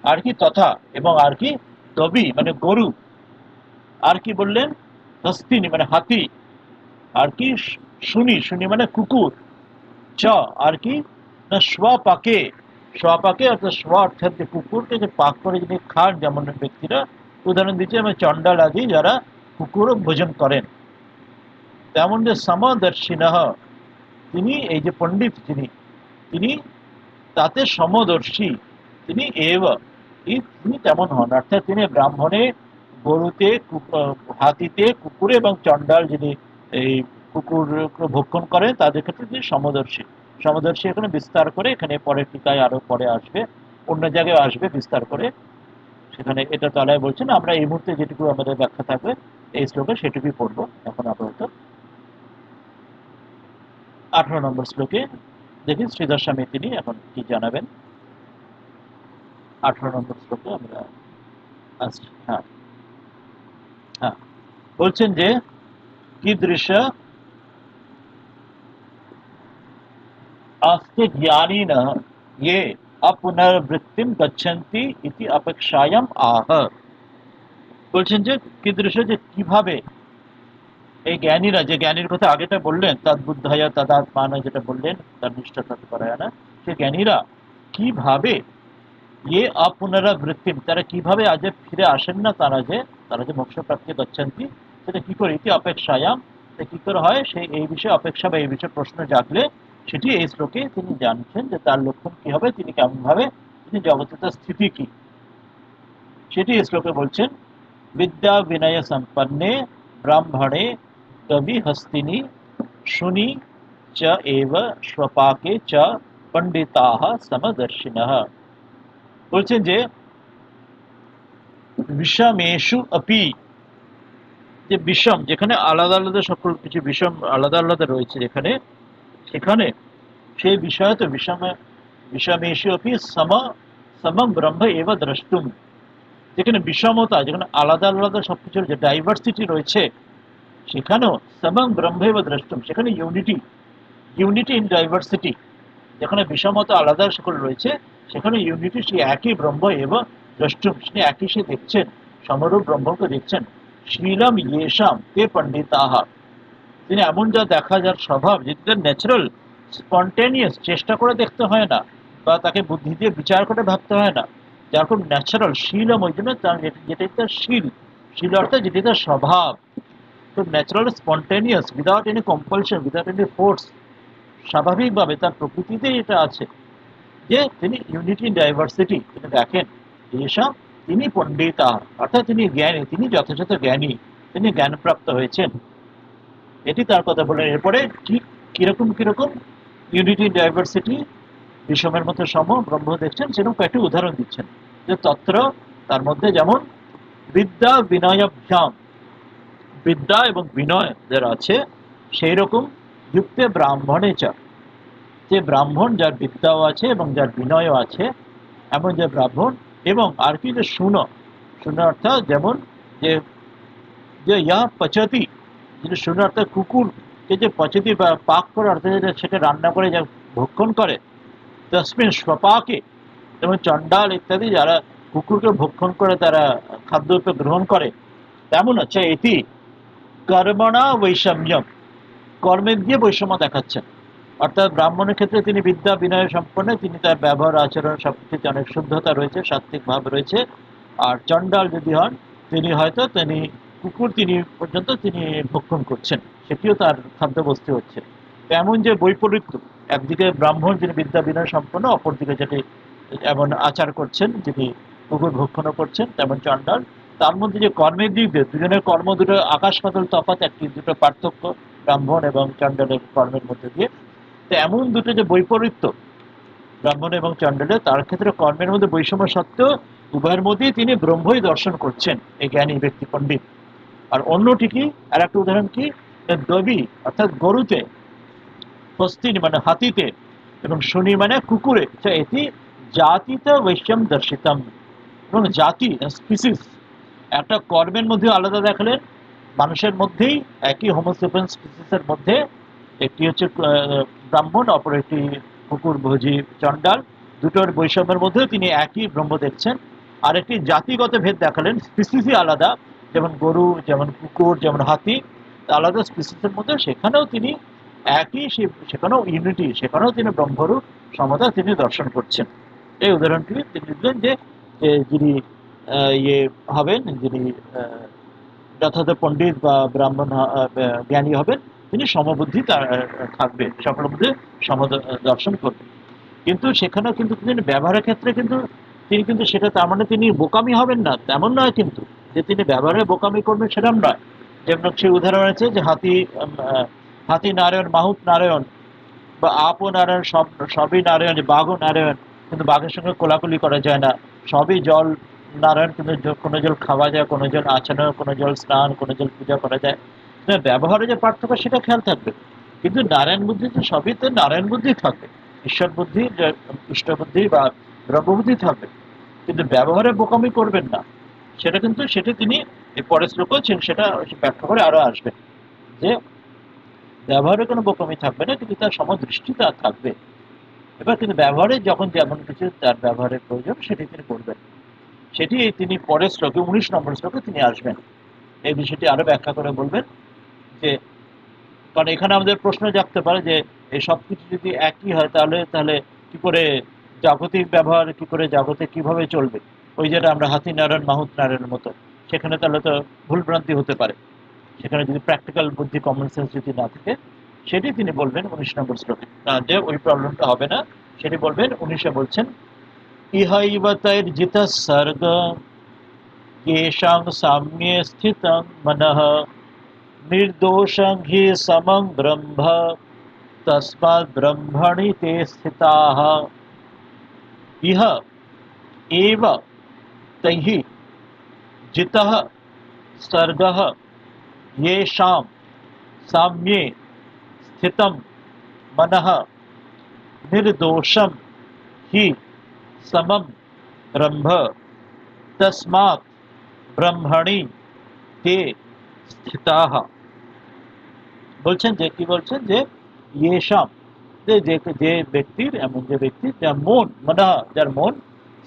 আর কি তথা, এবং আর কি তবি মানে গরু, আর কি বললেন হস্তিনী মানে হাতি, আর কি শুনি, শুনি মানে কুকুর, চ আর কি না স্বপাকে, স্বপাকে অর্থাৎ স্ব অর্থাৎ যে কুকুরকে যে পাক করে যিনি খান, যেমন ব্যক্তিরা উদাহরণ দিচ্ছে এবং চণ্ডাল আদি যারা কুকুর ভোজন করেন, তেমন যে সমদর্শিনঃ তিনি এই যে পণ্ডিত যিনি, তিনি তাতে সমদর্শী, তিনি এব তিনি তেমন হন, অর্থাৎ তিনি ব্রাহ্মণে, গরুতে, হাতিতে, কুকুরে এবং চণ্ডাল যিনি এই কুকুর ভক্ষণ করেন তাদের ক্ষেত্রে তিনি সমদর্শী। সমদর্শী এখানে বিস্তার করে, এখানে পরের টিকায় আরো পরে আসবে, অন্য জায়গায় আসবে বিস্তার করে, সেখানে এটা তলায় বলছেন। আমরা এই মুহূর্তে যেটুকু আমাদের ব্যাখ্যা থাকবে এই শ্লোকে সেটুকুই পড়বো এখন আপাতত। 18 নম্বর শ্লোকে দেখি শ্রীধর স্বামী তিনি এখন কি জানাবেন। 18 নম্বর শ্লোকে আমরা আসছি। হ্যাঁ হ্যাঁ, বলছেন যে कीदृश आस्ते ज्ञानिनः ये अपुनर्वृत्तिं गच्छन्ति इति अपेक्षायाम आह। বলছেন যে कीदृश যে কিভাবে এই জ্ঞানীরা, যে জ্ঞানীর কথা আগেটা বললেন তদ্বুদ্ধায় তদাত্মানা যেটা বললেন তার নিষ্ঠা করায় না, সে জ্ঞানীরা কিভাবে ये अपुनरावृत्तिम তারা কিভাবে আজ ফিরে আসেন না, তারা যে মোক্ষ প্রাপ্তি গচ্ছন্তি সেটা কি করে ইতি অপেক্ষায়াম, কি করে হয় সেই এই বিষয়ে অপেক্ষা বা এই বিষয়ে প্রশ্ন জাগলে সেটি এই শ্লোকে তিনি জানছেন যে তার লক্ষণ কি হবে, তিনি কেমন ভাবে, তিনি জগতে তার স্থিতি কি, সেটি এই শ্লোকে বলছেন। বিদ্যা বিনয় সম্পন্নে ব্রাহ্মণে কবি হস্তিনী শুনি চ এব স্বপাকে চ পণ্ডিতাঃ সমদর্শিনঃ। বলছেন যে বিষমেষু আপি, যে বিষম যেখানে আলাদা আলাদা সকল কিছু বিষম আলাদা আলাদা রয়েছে যেখানে, সেখানে সেই বিষয় তো বিষমেষু আপি সমম ব্রহ্ম এব দ্রষ্টুম, যেখানে বিষমতা, যেখানে আলাদা আলাদা সবকিছুর যে ডাইভার্সিটি রয়েছে সেখানেও সমম ব্রহ্ম এব দ্রষ্টুম, সেখানে ইউনিটি, ইউনিটি ইন ডাইভার্সিটি, যেখানে বিষমতা আলাদা সকল রয়েছে সেখানে ইউনিটি, সে একই ব্রহ্ম এবং দ্রষ্টুম, সে একই সে দেখছেন, সমরূপ ব্রহ্মকে দেখছেন। শ্রীলম ইয়েশাম তে পণ্ডিতাহা, তিনি এমন যা দেখা যার স্বভাব, যেটা ন্যাচারাল স্পন্টেনিয়াস, চেষ্টা করে দেখতে হয় না বা তাকে বুদ্ধি দিয়ে বিচার করে ভাবতে হয় না, যার খুব ন্যাচারাল শীলম, ওই জন্য যেটাই তার শীল, শীল অর্থাৎ যেটি তার স্বভাব, খুব natural spontaneous, without any compulsion, without any force, স্বাভাবিকভাবে তার প্রকৃতিতেই এটা আছে যে তিনি ইউনিটি ইন ডাইভার্সিটি তিনি দেখেন। এসব তিনি পণ্ডিতা অর্থাৎ তিনি জ্ঞানী, তিনি যথাযথ জ্ঞানী, তিনি জ্ঞানপ্রাপ্ত হয়েছেন, এটি তার কথা বলেন। এরপরে কি কিরকম কিরকম ইউনিটি ইন ডাইভার্সিটি, বিষমের মধ্যে সম ব্রহ্ম দেখছেন, সেরকম কয়েকটি উদাহরণ দিচ্ছেন যে তত্র, তার মধ্যে যেমন বিদ্যা বিনয়াভ্যাম, বিদ্যা এবং বিনয় যারা আছে সেই রকম যুক্তে ব্রাহ্মণে চা, যে ব্রাহ্মণ যার বিদ্যাও আছে এবং যার বিনয়ও আছে এমন যে ব্রাহ্মণ, এবং আর কি যে শুনো, শুনো অর্থাৎ যেমন যে যে ইয়া পচতি, যেটা শুনো অর্থাৎ কুকুরকে যে পচতি বা পাক করে অর্থাৎ সেটা রান্না করে যা ভক্ষণ করে, তসমিন স্বপাকে, যেমন চণ্ডাল ইত্যাদি যারা কুকুরকে ভক্ষণ করে তারা খাদ্যরূপে গ্রহণ করে, তেমন হচ্ছে এটি কর্মণা বৈষম্যম, কর্মের দিয়ে বৈষম্য দেখাচ্ছেন। অর্থাৎ ব্রাহ্মণের ক্ষেত্রে তিনি বিদ্যা বিনয় সম্পন্ন, তিনি তার ব্যবহার আচরণ সবকিছুতে অনেক শুদ্ধতা রয়েছে, সাত্বিক ভাব রয়েছে। আর চণ্ডাল যদি হন তিনি হয়তো তিনি কুকুর তিনি পর্যন্ত তিনি ভক্ষণ করছেন, সেটিও তার খাদ্যবস্তু হচ্ছে। এমন যে বৈপরীত্য, একদিকে ব্রাহ্মণ যিনি বিদ্যা বিনয় সম্পন্ন, অপরদিকে যেটি এমন আচার করছেন যিনি কুকুর ভক্ষণও করছেন, তেমন চণ্ডাল। তার মধ্যে যে কর্মের দিক দিয়ে দুজনের কর্ম দুটো আকাশ পাতাল তফাৎ, একটি দুটো পার্থক্য ব্রাহ্মণ এবং চণ্ডালের কর্মের মধ্যে দিয়ে। তো এমন দুটো যে বৈপরীত্য ব্রাহ্মণ এবং চণ্ডালের, তার ক্ষেত্রে কর্মের মধ্যে বৈষম্য সত্ত্বেও উভয়ের মধ্যেই তিনি ব্রহ্মই দর্শন করছেন এই জ্ঞানী ব্যক্তি পণ্ডিত। আর অন্যটি কি, আর একটা উদাহরণ কি, দবি অর্থাৎ গরুতে, হস্তিনি মানে হাতিতে, এবং শনি মানে কুকুরে, এটি জাতিত বৈশ্যম দর্শিতম। এবং জাতি স্পিসিস একটা কর্মের মধ্যে আলাদা দেখালেন, মানুষের মধ্যেই একই হোমোসেপিয়েন্স স্পিসিসের মধ্যে একটি হচ্ছে ব্রাহ্মণ, অপর একটি কুকুর ভোজি চণ্ডাল, দুটোর বৈষম্যের মধ্যেও তিনি একই ব্রহ্ম দেখছেন। আর একটি জাতিগত ভেদ দেখালেন, স্পিসিসই আলাদা, যেমন গরু, যেমন কুকুর, যেমন হাতি, আলাদা স্পিসিসের মধ্যে সেখানেও তিনি একই, সেখানেও ইউনিটি, সেখানেও তিনি ব্রহ্মরূপ সমতা তিনি দর্শন করছেন। এই উদাহরণটি তিনি দিলেন যে যিনি ইয়ে হবেন, যিনি যথাযথ পণ্ডিত বা ব্রাহ্মণ জ্ঞানী হবেন, তিনি সমবুদ্ধি তার থাকবে, সকলের মধ্যে সম দর্শন করবেন। কিন্তু সেখানেও কিন্তু তিনি ব্যবহারের ক্ষেত্রে কিন্তু তিনি কিন্তু সেটা, তার মানে তিনি বোকামি হবেন না তেমন নয়, কিন্তু যে তিনি ব্যবহারে বোকামি করবেন সেরকম নয়। যেমন সে উদাহরণ আছে যে হাতি নারায়ণ, মাহুত নারায়ণ, বা আপও নারায়ণ, সবই নারায়ণ, বাঘও নারায়ণ, কিন্তু বাঘের সঙ্গে কোলাকুলি করা যায় না। সবই জল নারায়ণ, কিন্তু কোনো জল খাওয়া যায়, কোনো জল আচানো, কোনো জল স্নান, কোনো জল পূজা করা যায়। ব্যবহারে যে পার্থক্য সেটা খেয়াল থাকবে, কিন্তু নারায়ণ বুদ্ধি তো সবই তো নারায়ণ বুদ্ধি থাকবে, ঈশ্বর বুদ্ধি, ইষ্ট বুদ্ধি বা ব্রহ্মবুদ্ধি থাকবে, কিন্তু ব্যবহারে বোকামি করবেন না। সেটা কিন্তু সেটা তিনি এই পরের শ্লোকও সেটা ব্যাখ্যা করে আরো আসবেন, যে ব্যবহারে কোনো বোকামি থাকবে না, কিন্তু তার সমদৃষ্টি তার থাকবে। এবার কিন্তু ব্যবহারে যখন যেমন কিছু তার ব্যবহারের প্রয়োজন সেটি তিনি করবেন, সেটি তিনি পরের শ্লোকে 19 নম্বর শ্লোকে তিনি আসবেন, এই বিষয়টি আরো ব্যাখ্যা করে বলবেন। যে কারণ এখানে আমাদের প্রশ্ন জাগতে পারে যে এই সব কিছু যদি একই হয়, তাহলে তাহলে কি করে জাগতিক ব্যবহার, কি করে জাগতে কিভাবে চলবে, ওই যেটা আমরা হাতি নারায়ণ মাহুত নারায়ণের মতো, সেখানে তাহলে তো ভুলভ্রান্তি হতে পারে। সেখানে যদি প্র্যাকটিক্যাল বুদ্ধি, কমন সেন্স যদি না থাকে, সেটি তিনি বলবেন 19 নম্বর শ্লোকে, যে ওই প্রবলেমটা হবে না, সেটি বলবেন। 19-এ বলছেন, ইহৈব তৈর্জিতঃ সর্গ येषां साम्ये स्थितं मनः निर्दोषं हि समं ब्रह्म तस्मात् ब्रह्मणि ते स्थिताः। इह एव तैः जितः सर्गः येषां साम्ये स्थितं मनः निर्दोषं हि समं ब्रह्म तस्मात् ব্রহ্মণি তে স্থিতাহ। বলছেন যে কি বলছেন, যে ইয়েশাম, যে ব্যক্তির, এমন যে ব্যক্তির যার মন, যার মন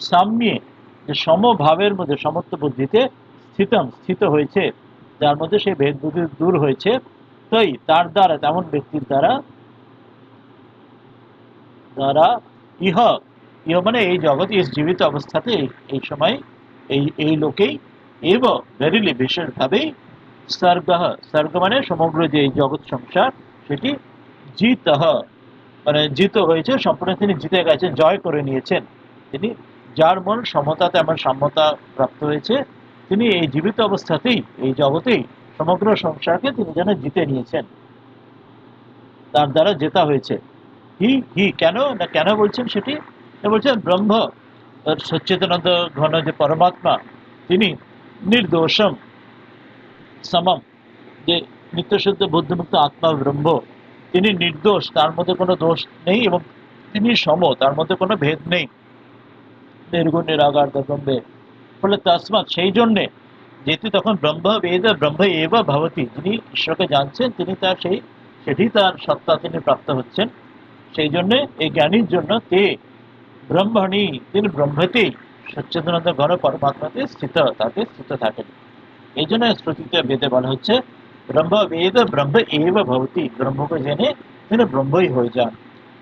সাম্যে, যে সমভাবের মধ্যে, সমত্ব বুদ্ধিতে স্থিত হয়েছে, যার মধ্যে সেই ভেদ বুদ্ধি দূর হয়েছে, তাই তার দ্বারা, তেমন ব্যক্তির দ্বারা, দ্বারা ইহ, ইহ মানে এই জগৎ, এই জীবিত অবস্থাতে, এই সময়, এই লোকেই, এব ভেরিলি বিশেষভাবেই, সর্গ, সর্গ মানে সমগ্র যে এই জগৎ সংসার, সেটি জিত, মানে জিত হয়েছে, সম্পূর্ণ তিনি জিতে গেছেন, জয় করে নিয়েছেন। তিনি, যার মন সমতা, তেমন সাম্যতা প্রাপ্ত হয়েছে, তিনি এই জীবিত অবস্থাতেই, এই জগতেই সমগ্র সংসারকে তিনি যেন জিতে নিয়েছেন, তার দ্বারা জেতা হয়েছে। হি কেন না, কেন বলছেন সেটি বলছেন, ব্রহ্ম সচ্চিদানন্দ ঘন যে পরমাত্মা, তিনি নির্দোষম সমম, যে নিত্যশুদ্ধ বুদ্ধমুক্ত আত্মা ব্রহ্ম, তিনি নির্দোষ, তার মধ্যে কোনো দোষ নেই, এবং তিনি সম, তার মধ্যে কোনো ভেদ নেই, নির্গুণ নিরাকার ব্রহ্মে। ফলে তসমাৎ, সেই জন্যে, যেহেতু তখন ব্রহ্ম বেদ ব্রহ্ম এব ভবতি, যিনি ঈশ্বরকে জানছেন, তিনি তার সেটি তার সত্তা তিনি প্রাপ্ত হচ্ছেন, সেই জন্যে এই জ্ঞানীর জন্য তে ব্রহ্মণি, তিনি ব্রহ্মতেই, সচ্চিদানন্দ ঘন পরমাত্মাতে স্থিত, তাকে স্থিত থাকেন। এই জন্য শ্রুতিতে বেদে বলা হচ্ছে, ব্রহ্ম বেদ ব্রহ্ম এব ভবতি, ব্রহ্মকে জেনে তিনি ব্রহ্মই হয়ে যান।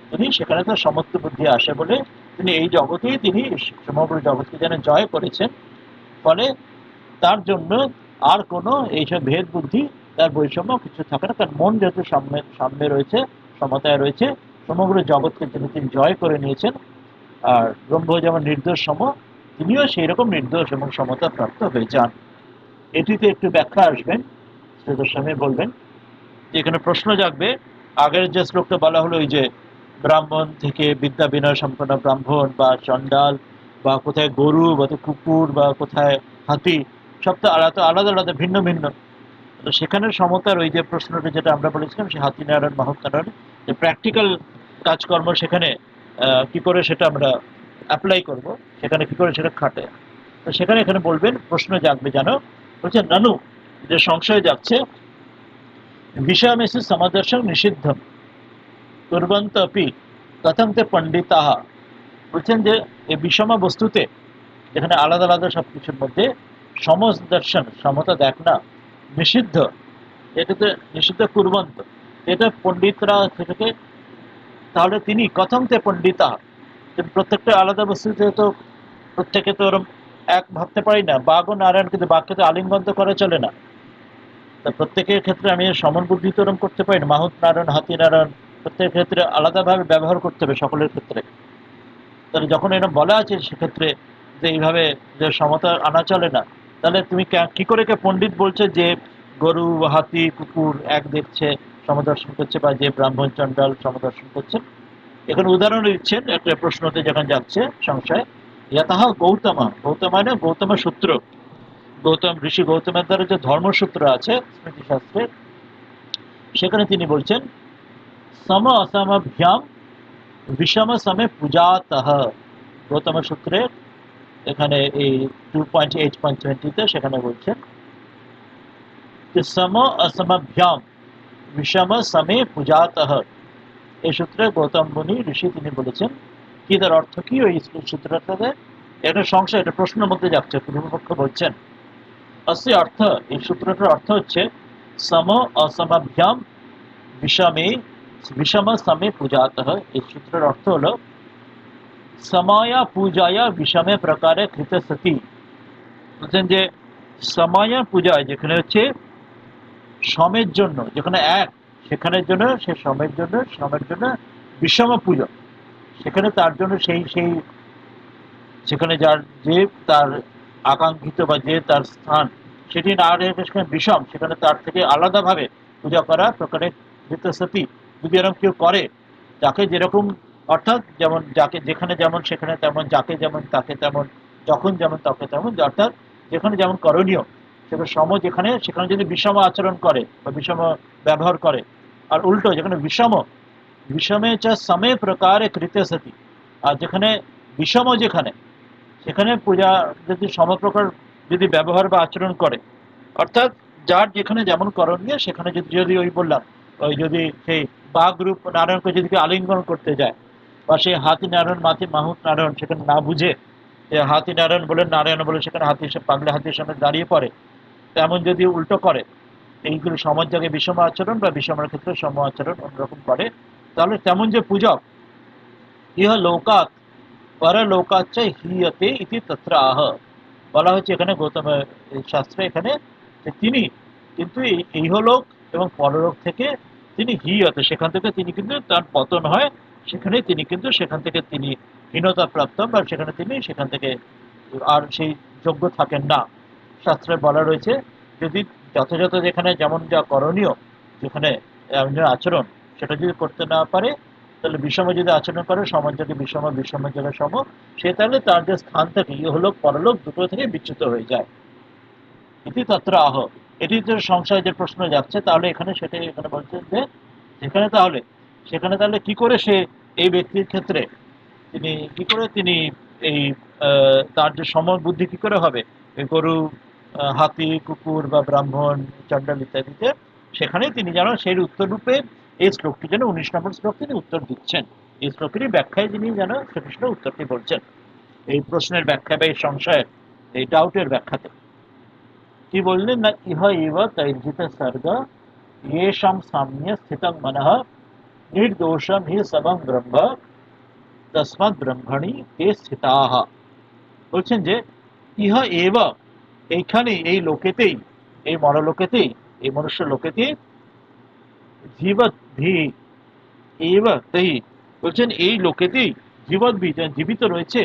তিনি সেখানে তার সমস্ত বুদ্ধি আসে বলে তিনি এই জগতেই, তিনি সমগ্র জগৎকে যেন জয় করেছেন। ফলে তার জন্য আর কোনো এইসব ভেদ বুদ্ধি, তার বৈষম্য কিছু থাকে না, কারণ মন যেহেতু সামনে রয়েছে, সমতায় রয়েছে, সমগ্র জগৎকে তিনি জয় করে নিয়েছেন। আর ব্রহ্ম যেমন নির্দোষ সম, তিনিও সেই রকম নির্দোষ এবং সমতা প্রাপ্ত হয়ে যান। এটিতে একটু ব্যাখ্যা আসবেন, শ্রীধর বলবেন। এখানে প্রশ্ন জাগবে, আগের যে শ্লোকটা বলা হলো, ওই যে ব্রাহ্মণ থেকে বিদ্যা বিনয় সম্পন্ন ব্রাহ্মণ বা চণ্ডাল, বা কোথায় গরু বা কুকুর বা কোথায় হাতি, সব তো আলাদা আলাদা, ভিন্ন ভিন্ন। তো সেখানে সমতার ওই যে প্রশ্নটা যেটা আমরা বলেছিলাম, সে হাতি নারায়ণ মাহুত নারায়ণ, যে প্র্যাকটিক্যাল কাজকর্ম সেখানে কি করে সেটা আমরা অ্যাপ্লাই করব, সেখানে কি করে সেটা খাটে। তো সেখানে এখানে বলবেন, প্রশ্ন জাগবে জানো, বলছে নানু, যে সংশয় যাচ্ছে, বিষয়মেসু সমদর্শন নিষিদ্ধম কুর্বন্ত अपि কথং তে পণ্ডিতাঃ। বলছেন যে এই বিষমা বস্তুতে, যেখানে আলাদা আলাদা সবকিছুর মধ্যে সমদর্শন, সমতা দেখ না, নিষিদ্ধ, এটাতে নিষিদ্ধ কুর্বন্ত, এটা পণ্ডিতরা সেটাকে, তাহলে তিনি কথং তে পণ্ডিতা, প্রত্যেকটা আলাদা বস্তুতে তো প্রত্যেকে তো ওরম এক ভাবতে পারি না। বাঘ ও নারায়ণ, কিন্তু বাঘকে তো আলিঙ্গন তো করা চলে না। তা প্রত্যেকের ক্ষেত্রে আমি সমান বুদ্ধি তো ওরম করতে পারি না। মাহুত নারায়ণ, হাতি নারায়ণ, প্রত্যেকের ক্ষেত্রে আলাদাভাবে ব্যবহার করতে হবে সকলের ক্ষেত্রে। তাহলে যখন এরকম বলা আছে সেক্ষেত্রে যে এইভাবে যে সমতা আনা চলে না, তাহলে তুমি কি করে কে পণ্ডিত বলছে যে গরু, হাতি, কুকুর এক দেখছে, সমদর্শন করছে, বা যে ব্রাহ্মণ চণ্ডাল সমদর্শন করছেন। এখানে উদাহরণ দিচ্ছেন একটা প্রশ্নতে যখন যাচ্ছে সংশয়, ইয়তঃ গৌতম, গৌতম মানে গৌতম সূত্র, গৌতম ঋষি গৌতমের দ্বারা যে ধর্মসূত্র আছে স্মৃতিশাস্ত্রে, সেখানে তিনি বলছেন সম অসমভ্যাম বিষম সমে পূজাতঃ। গৌতম সূত্রে এখানে এই 2.8.20-তে সেখানে বলছেন যে সম অসমভ্যাম বিষম সমে পূজাতঃ। এই সূত্রে গৌতম মুনি ঋষি তিনি বলেছেন। কি তার অর্থ কি ওই সূত্রটাতে? এটা সংশয়, এটা প্রশ্নের মধ্যে যাচ্ছে। পূর্বপক্ষ বলছেন অস্য অর্থ, এই সূত্রটার অর্থ হচ্ছে সম অসমভ্যাম বিষমে বিষম সমে পূজাতঃ। এই সূত্রের অর্থ হলো সময়া পূজায়া বিষমে প্রকারে কৃত সতি। বলছেন যে সময়া পূজায়, যেখানে হচ্ছে সমের জন্য, যেখানে এক সেখানের জন্য, সে সমের জন্য বিষম পূজা, সেখানে তার জন্য সেই সেই সেখানে যার যে তার আকাঙ্ক্ষিত বা যে তার স্থান, সেটি না রেখে সেখানে বিষম, সেখানে তার থেকে আলাদাভাবে পূজা করা প্রকারে কৃত সতি। যদি এরকম কেউ করে, যাকে যেরকম, অর্থাৎ যেমন যাকে যেখানে যেমন সেখানে তেমন, যাকে যেমন তাকে তেমন, যখন যেমন তাকে তেমন, অর্থাৎ যেখানে যেমন করণীয় সেখানে সম, যেখানে সেখানে যদি বিষম আচরণ করে বা বিষম ব্যবহার করে, আর উল্টো যেখানে বিষমে চ সমে প্রকারে কৃতে সতি, আর যেখানে বিষম, যেখানে সেখানে পূজা যদি সমপ্রকার যদি ব্যবহার বা আচরণ করে, অর্থাৎ যার যেখানে যেমন করণীয় সেখানে যদি যদি ওই বললাম, ওই যদি সেই বাঘ রূপ নারায়ণকে যদি আলিঙ্গন করতে যায়, বা সেই হাতি নারায়ণ মাতি মাহুত নারায়ণ সেখানে না বুঝে যে হাতি নারায়ণ বলে, নারায়ণ বলে সেখানে হাতি, সে পাগলে হাতির সামনে দাঁড়িয়ে পড়ে, তেমন যদি উল্টো করে, এইগুলো সমাজ জায়গায় বিষম আচরণ বা বিষমের ক্ষেত্রে সম আচরণ অন্যরকম করে, তাহলে তেমন যে পূজক ইহ লোকাত পরলোকাচ্চ হিয়তে ইতি তত্র আহ। বলা হচ্ছে এখানে গৌতম শাস্ত্রে এখানে যে তিনি কিন্তু এই ইহলোক এবং পরলোক থেকে তিনি হিয়তে, সেখান থেকে তিনি কিন্তু তার পতন হয়, সেখানে তিনি কিন্তু সেখান থেকে তিনি হীনতা প্রাপ্ত, বা সেখানে তিনি সেখান থেকে আর সেই যোগ্য থাকেন না। শাস্ত্রে বলা রয়েছে যদি যথাযথ যেখানে যেমন যা করণীয়, যেখানে আচরণ সেটা যদি করতে না পারে, তাহলে বিষম যদি আচরণ করে, সমাজ যদি বিষমের জায়গায় সম, সে তাহলে তার যে স্থান থেকে ইহলোক পরলোক দুটো থেকে বিচ্যুত হয়ে যায়। ইতি তত্র আহ। এটি যে সংশয় যে প্রশ্ন যাচ্ছে, তাহলে এখানে সেটাই এখানে বলছেন যে সেখানে তাহলে সেখানে তাহলে কি করে সে এই ব্যক্তির ক্ষেত্রে তিনি কি করে তিনি এই তার যে সমবুদ্ধি কি করে হবে এই গরু, হাতি, কুকুর বা ব্রাহ্মণ, চণ্ডাল ইত্যাদিতে, সেখানেই তিনি যেন সেই উত্তর রূপে এই শ্লোকটি যেন 19 নম্বর শ্লোক তিনি উত্তর দিচ্ছেন। এই শ্লোকেরই ব্যাখ্যায় যিনি যেন শ্রীকৃষ্ণ উত্তরটি বলছেন এই প্রশ্নের ব্যাখ্যা বা এই সংশয়ের, এই ডাউটের ব্যাখ্যাতে। কি বললেন না, ইহ ইব তৈর্জিত সর্গ येषां साम्य स्थितं मनः निर्दोषं हि सबं ब्रह्म তসমাৎ ব্রহ্মণি তে স্থিতাহ। বলছেন যে ইহ এব, এইখানে এই লোকেতেই, এই মরলোকেতেই, এই মনুষ্য লোকেতেই, জীবৎ ভি এব তৈ, বলছেন এই লোকেতেই জীবৎ ভি, জীবিত রয়েছে,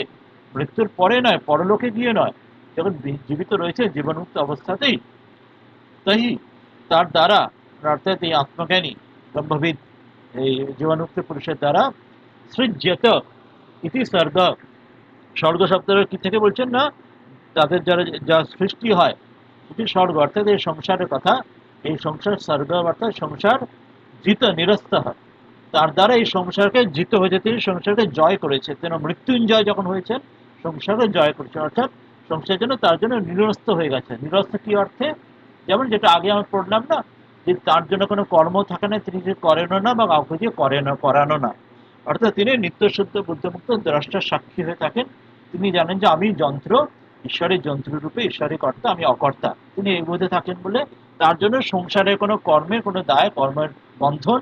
মৃত্যুর পরে নয়, পরলোকে গিয়ে নয়, যখন জীবিত রয়েছে জীবনমুক্ত অবস্থাতেই, তাই তার দ্বারা, অর্থাৎ এই আত্মজ্ঞানী ব্রহ্মবিদ এই জীবনমুক্ত পুরুষের দ্বারা সৃজ্যত ইতি স্বর্গ, স্বর্গ শব্দের কি থেকে বলছেন না, তাদের যারা যা সৃষ্টি হয় সেটি স্বর্গ, অর্থাৎ এই সংসারের কথা এই সংসার স্বর্গ অর্থাৎ সংসার জিত নিরস্ত হয়, তার দ্বারা এই সংসারকে জিত হয়েছে, তিনি সংসারকে জয় করেছে, তিনি মৃত্যুঞ্জয় যখন হয়েছেন সংসারকে জয় করেছেন, অর্থাৎ সংসারের জন্য তার জন্য নিরস্ত হয়ে গেছে। নিরস্ত কি অর্থে? যেমন যেটা আগে আমরা পড়লাম না, যে তার জন্য কোনো কর্ম থাকে না, তিনি যে করেনও না বা কাউকে দিয়ে করানো না, অর্থাৎ তিনি নিত্যশুদ্ধ বুদ্ধমুক্ত দ্রষ্টা সাক্ষী হয়ে থাকেন। তিনি জানেন যে আমি যন্ত্র, ঈশ্বরের যন্ত্ররূপে ঈশ্বরের কর্তা, আমি অকর্তা, তিনি এই বোধে থাকেন বলে তার জন্য সংসারের কোনো কর্মের কোনো দায়, কর্মের বন্ধন,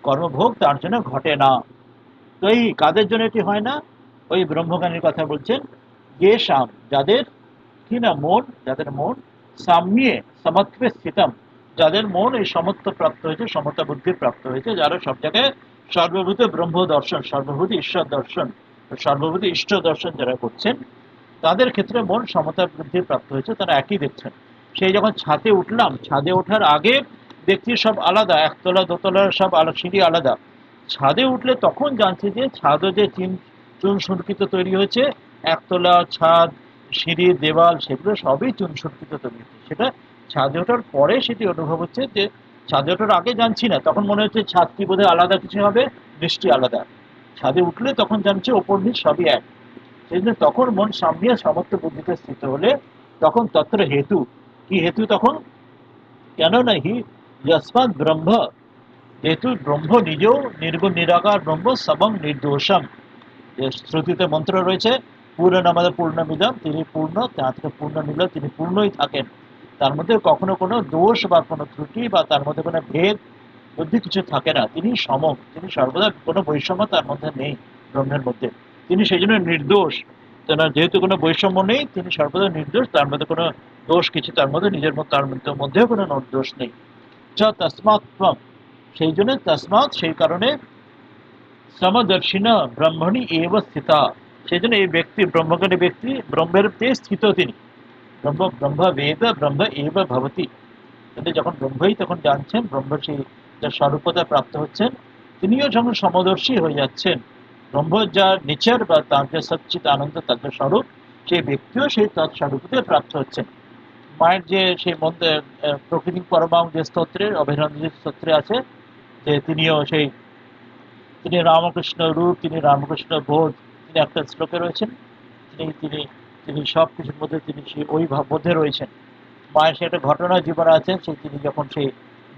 কর্মভোগ তার জন্য ঘটে না। তো এই কাদের জন্য এটি হয় না? ওই ব্রহ্মজ্ঞানীর কথা বলছেন, যে শাম, যাদের কি না মন, যাদের মন সাম্যে সমত্বে স্থিতম, যাদের মন এই সমত্ব প্রাপ্ত হয়েছে, সমতা বুদ্ধি প্রাপ্ত হয়েছে, যারা সব জায়গায় সর্বভূত ব্রহ্ম দর্শন, সর্বভূত ঈশ্বর দর্শন, সর্বভূত ইষ্ট দর্শন যারা করছেন, তাদের ক্ষেত্রে মন সমতা বুদ্ধি প্রাপ্ত হয়েছে, তারা একই দেখছেন। সেই যখন ছাদে উঠলাম, ছাদে ওঠার আগে দেখছি সব আলাদা, একতলা দোতলার সব সিঁড়ি আলাদা। ছাদে উঠলে তখন জানছি যে ছাদও যে চুন সুরকিত তৈরি হয়েছে, একতলা ছাদ, সিঁড়ি, দেওয়াল, সেগুলো সবই চুন সুরকিত তৈরি হয়েছে। সেটা ছাদে ওঠার পরে সেটি অনুভব হচ্ছে, যে ছাদে ওঠার আগে জানছি না, তখন মনে হচ্ছে ছাদটি বোধহয় আলাদা কিছু হবে, বৃষ্টি আলাদা। ছাদে উঠলে তখন জানছি ওপর নিচ সবই এক। সেই জন্য তখন মন সামনে সমস্ত বুদ্ধিতে স্থিত হলে তখন তত্র হেতু, কি হেতু তখন? কেন না হি যস্মাৎ ব্রহ্ম, যেহেতু ব্রহ্ম নিজেও নির্গুণ নিরাকার ব্রহ্ম, সবং নির্দোষম, যে শ্রুতিতে মন্ত্র রয়েছে, পূর্ণমাদ পূর্ণমিদম, তিনি পূর্ণ, তার থেকে পূর্ণ নিল, তিনি পূর্ণই থাকেন, তার মধ্যে কখনো কোনো দোষ বা কোনো ত্রুটি বা তার মধ্যে কোনো ভেদ বুদ্ধি কিছু থাকে না, তিনি সমম, তিনি সর্বদা কোনো বৈষম্য তার মধ্যে নেই ব্রহ্মের মধ্যে, তিনি সেই জন্য নির্দোষ। যেহেতু কোনো বৈষম্য নেই, তিনি সর্বদা নির্দোষ, তার মধ্যে কোনো দোষ কিছু তার মধ্যে নিজের মধ্যে, তার মধ্যেও কোনো দোষ নেই। তসমাৎ, সেই জন্য তসমাৎ, সেই কারণে সমদর্শিনা ব্রহ্মণি এব স্থিতা, সেই জন্য এই ব্যক্তি ব্রহ্মজ্ঞানী ব্যক্তি ব্রহ্মের স্থিত, তিনি ব্রহ্ম, ব্রহ্ম বেদ ব্রহ্ম এব ভবতি, কিন্তু যখন ব্রহ্মই তখন জানছেন, ব্রহ্ম সেই যার স্বরূপতা প্রাপ্ত হচ্ছেন, তিনিও যখন সমদর্শী হয়ে যাচ্ছেন, ব্রহ্ম যার নেচার বা তার যে সচ্চিত আনন্দ, তার যে স্বরূপ, সেই ব্যক্তিও সেই তৎস্বরূপতে প্রাপ্ত হচ্ছেন। মায়ের যে সেই মধ্যে প্রকৃতি পরমাণু যে স্তোত্রের, অভিনন্দ যে স্তোত্রে আছে, যে তিনিও সেই, তিনি রামকৃষ্ণ রূপ, তিনি রামকৃষ্ণ বোধ, তিনি একটা শ্লোকে রয়েছেন, তিনি তিনি তিনি সব কিছুর মধ্যে তিনি সেই ওই বোধে রয়েছেন। মায়ের সে একটা ঘটনা জীবনে আছেন, সেই তিনি যখন সেই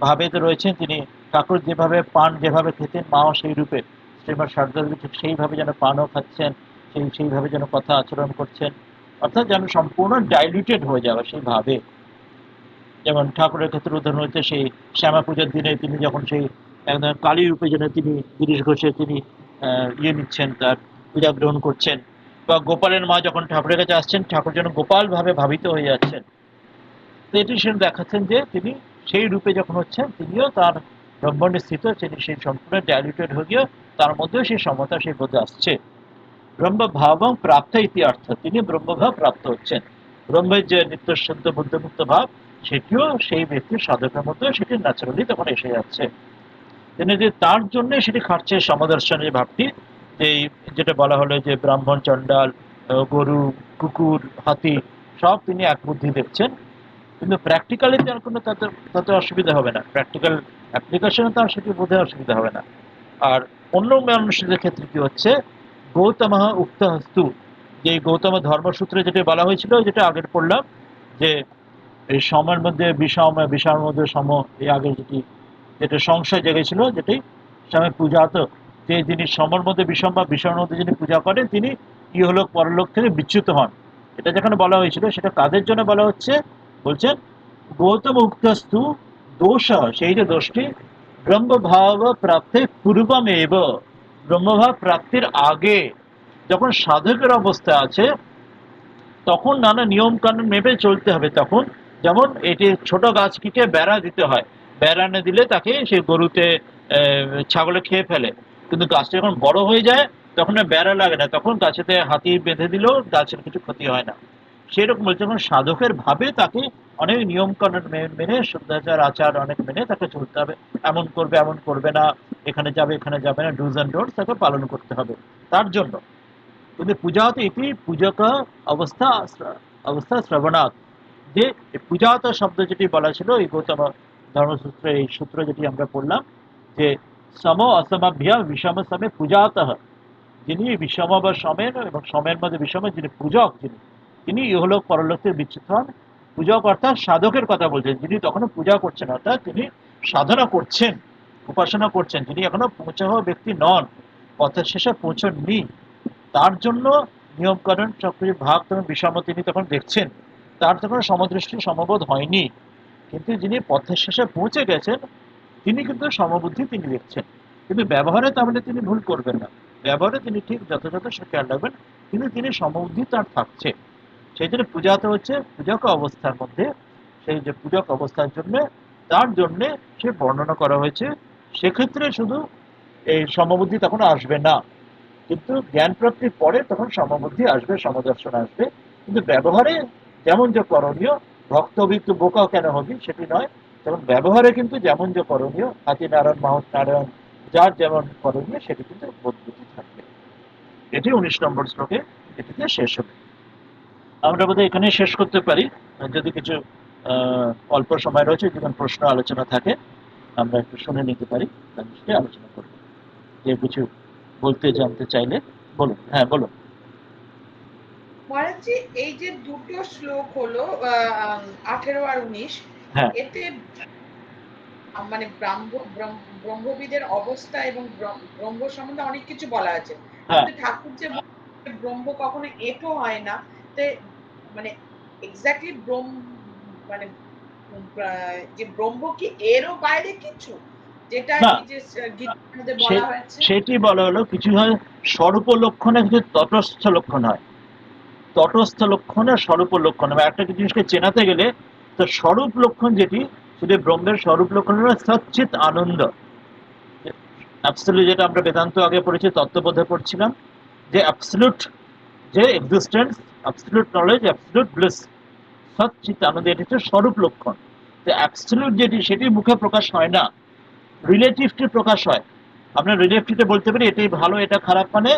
ভাবেতে রয়েছেন, তিনি ঠাকুর যেভাবে পান যেভাবে খেতেন, মাও সেই রূপে, শ্রীমৎ শারদাদেবী ঠিক সেইভাবে যেন পানও খাচ্ছেন, সেইভাবে যেন কথা আচরণ করছেন, অর্থাৎ যেন সম্পূর্ণ ডাইলিউটেড হয়ে যাওয়া সেই ভাবে। যেমন ঠাকুরের ক্ষেত্রে উদাহরণ হচ্ছে সেই শ্যামা পূজার দিনে তিনি যখন সেই একদম কালী রূপে যেন তিনি গিরিশ ঘোষে তিনি নিচ্ছেন, তার পূজা গ্রহণ করছেন, বা গোপালের মা যখন ঠাকুরের কাছে আসছেন, ঠাকুর যেন গোপাল ভাবে ভাবিত হয়ে যাচ্ছেন। তো এটি সে দেখাচ্ছেন যে তিনি সেই রূপে যখন হচ্ছেন, তিনিও তার ব্রহ্মাণ্ডে স্থিত, তিনি সেই সম্পূর্ণ ডাইলিউটেড হয়ে গিয়ে তার মধ্যেও সেই সমতা, সেই বোধ আসছে। ব্রহ্মভাবং প্রাপ্ত ইতি অর্থ, তিনি ব্রহ্মভাব প্রাপ্ত হচ্ছেন, ব্রহ্মের যে নিত্যশুদ্ধ বুদ্ধমুক্ত ভাব, সেটিও সেই ব্যক্তির সাধকের মধ্যে সেটি ন্যাচারালি তখন এসে যাচ্ছে। তিনি যে তার জন্য সেটি খাটছে সমদর্শনের ভাবটি, এই যেটা বলা হলো যে ব্রাহ্মণ, চণ্ডাল, গরু, কুকুর, হাতি সব তিনি এক বুদ্ধি দেখছেন, কিন্তু প্র্যাকটিক্যালি তার কোনো তাতে অসুবিধা হবে না, প্র্যাকটিক্যাল অ্যাপ্লিকেশনে তার সেটি বোধহয় অসুবিধা হবে না। আর অন্য মানুষদের ক্ষেত্রে কি হচ্ছে, গৌতম উক্ত হস্তু, যে গৌতম ধর্মসূত্রে যেটা বলা হয়েছিল, যেটা আগের পড়লাম, যে এই সময়ের মধ্যে বিষম, বিষমের মধ্যে সম, এই আগে যেটা সংশয় জেগেছিল, যেটি সময় পূজাত, যে যিনি সমর মধ্যে বিষম বা বিষমের মধ্যে যিনি পূজা করেন, তিনি ইহলোক পরলোক থেকে বিচ্যুত হন। এটা যেখানে বলা হয়েছিল, সেটা কাদের জন্য বলা হচ্ছে? বলছেন গৌতম উক্তস্তু দোষ, সেই যে দোষটি ব্রহ্মভাব প্রাপ্তির পূর্বমেব, ব্রহ্মভাব প্রাপ্তির আগে যখন সাধকের অবস্থা আছে, তখন নানা নিয়ম কানুন মেপে চলতে হবে। তখন যেমন এটি ছোট গাছটিকে বেড়া দিতে হয়, বেড়া না দিলে তাকে সেই গরুতে ছাগলে খেয়ে ফেলে, কিন্তু গাছটা যখন বড় হয়ে যায় তখন বেড়া লাগে না, তখন গাছেতে হাতি বেঁধে দিলেও গাছের কিছু ক্ষতি হয় না। সেরকম বলছে, যখন সাধকের ভাবে তাকে অনেক নিয়ম কানুন মেনে, শুদ্ধাচার আচার অনেক মেনে তাকে চলতে হবে, এমন করবে এমন করবে না, এখানে যাবে এখানে যাবে না, ডুজ অ্যান্ড ডোন্টস তাকে পালন করতে হবে তার জন্য। কিন্তু পূজাত ইতি পূজক অবস্থা শ্রবণাৎ, যে পূজাত শব্দ যেটি বলা ছিল এই গৌতম ধর্মসূত্রে এই সূত্র যেটি আমরা পড়লাম যে সম অসমাভ্য বিষম সমে পূজাতঃ, যিনি বিষম বা সমের এবং সমের মধ্যে বিষম, যিনি পূজক, তিনি ইহলোক পরলোকের বিচ্যুত হন। পূজক অর্থাৎ সাধকের কথা বলছেন, যিনি তখনও পূজা করছেন, অর্থাৎ তিনি সাধনা করছেন, উপাসনা করছেন, যিনি এখনো পৌঁছা হওয়া ব্যক্তি নন, পথের শেষে পৌঁছননি, তার জন্য নিয়মকানুন চক্রের ভাগ তখন বিষম তিনি তখন দেখছেন, তার তখন সমদৃষ্টি সমবোধ হয়নি। কিন্তু যিনি পথের শেষে পৌঁছে গেছেন তিনি কিন্তু সমবুদ্ধি তিনি দেখছেন, কিন্তু ব্যবহারে তাহলে তিনি ভুল করবেন না, ব্যবহারে তিনি ঠিক যথাযথ সে খেয়াল রাখবেন, কিন্তু তিনি সমবুদ্ধি তার থাকছে। সেই জন্য পূজাতে হচ্ছে পূজক অবস্থার মধ্যে, সেই যে পূজক অবস্থার জন্য তার জন্য সে বর্ণনা করা হয়েছে। সেক্ষেত্রে শুধু এই সমবুদ্ধি তখন আসবে না, কিন্তু জ্ঞান প্রাপ্তির পরে তখন সমবুদ্ধি আসবে, সমদর্শন আসবে। কিন্তু ব্যবহারে যেমন যে করণীয়, ভক্তবিত্ত বোকাও কেন হবি সেটি নয়, তখন ব্যবহারে কিন্তু যেমন যে করণীয়, হাতি নারায়ণ মাহত নারায়ণ, যার যেমন করণীয় সেটি কিন্তু বোধবুদ্ধি থাকবে। এটি 19 নম্বর শ্লোকে এটিতে শেষ হবে। আমরা বোধহয় এখানে শেষ করতে পারি, যদি কিছু অল্প সময় রয়েছে, যখন প্রশ্ন আলোচনা থাকে আমরা একটু শুনে নিতে পারি, তাহলে সেটা আলোচনা করব। যে কিছু বলতে জানতে চাইলে বলুন। হ্যাঁ বলুন। মহারাজজি, এই যে দুটো শ্লোক হলো 18 আর 19, হ্যাঁ এতে মানে ব্রহ্মবিদের অবস্থা এবং ব্রহ্ম সম্বন্ধে অনেক কিছু বলা আছে, হ্যাঁ কিন্তু ঠাকুর যে ব্রহ্ম কখনো এটো হয় না, তে মানে এক্স্যাক্টলি মানে যে ব্রহ্ম কি এরও বাইরে কিছু, যেটা না, এই যে গীতার মধ্যে বলা হয়েছে? সেটি বলা হলো কিছু হয় স্বরূপ লক্ষণে, কিছু তটস্থ লক্ষণ হয়। তটস্থ লক্ষণ আর স্বরূপ লক্ষণ, একটা জিনিসকে চেনাতে গেলে তো স্বরূপ লক্ষণ যেটি, সেটি ব্রহ্মের স্বরূপ লক্ষণ হলো সচ্চিত আনন্দ, অ্যাবসলিউট, যেটা আমরা বেদান্ত আগে পড়েছি, তত্ত্ববোধে পড়ছিলাম, যে অ্যাবসলিউট যে existence, absolute knowledge, absolute bliss, সচ্চিত আনন্দ, এটি হচ্ছে স্বরূপ লক্ষণ। যে অ্যাবসলিউট যেটি, সেটি মুখে প্রকাশ হয় না, রিলেটিভটি প্রকাশ হয়। আমরা রিলেটিভটিতে বলতে পারি এটাই ভালো এটা খারাপ, মানে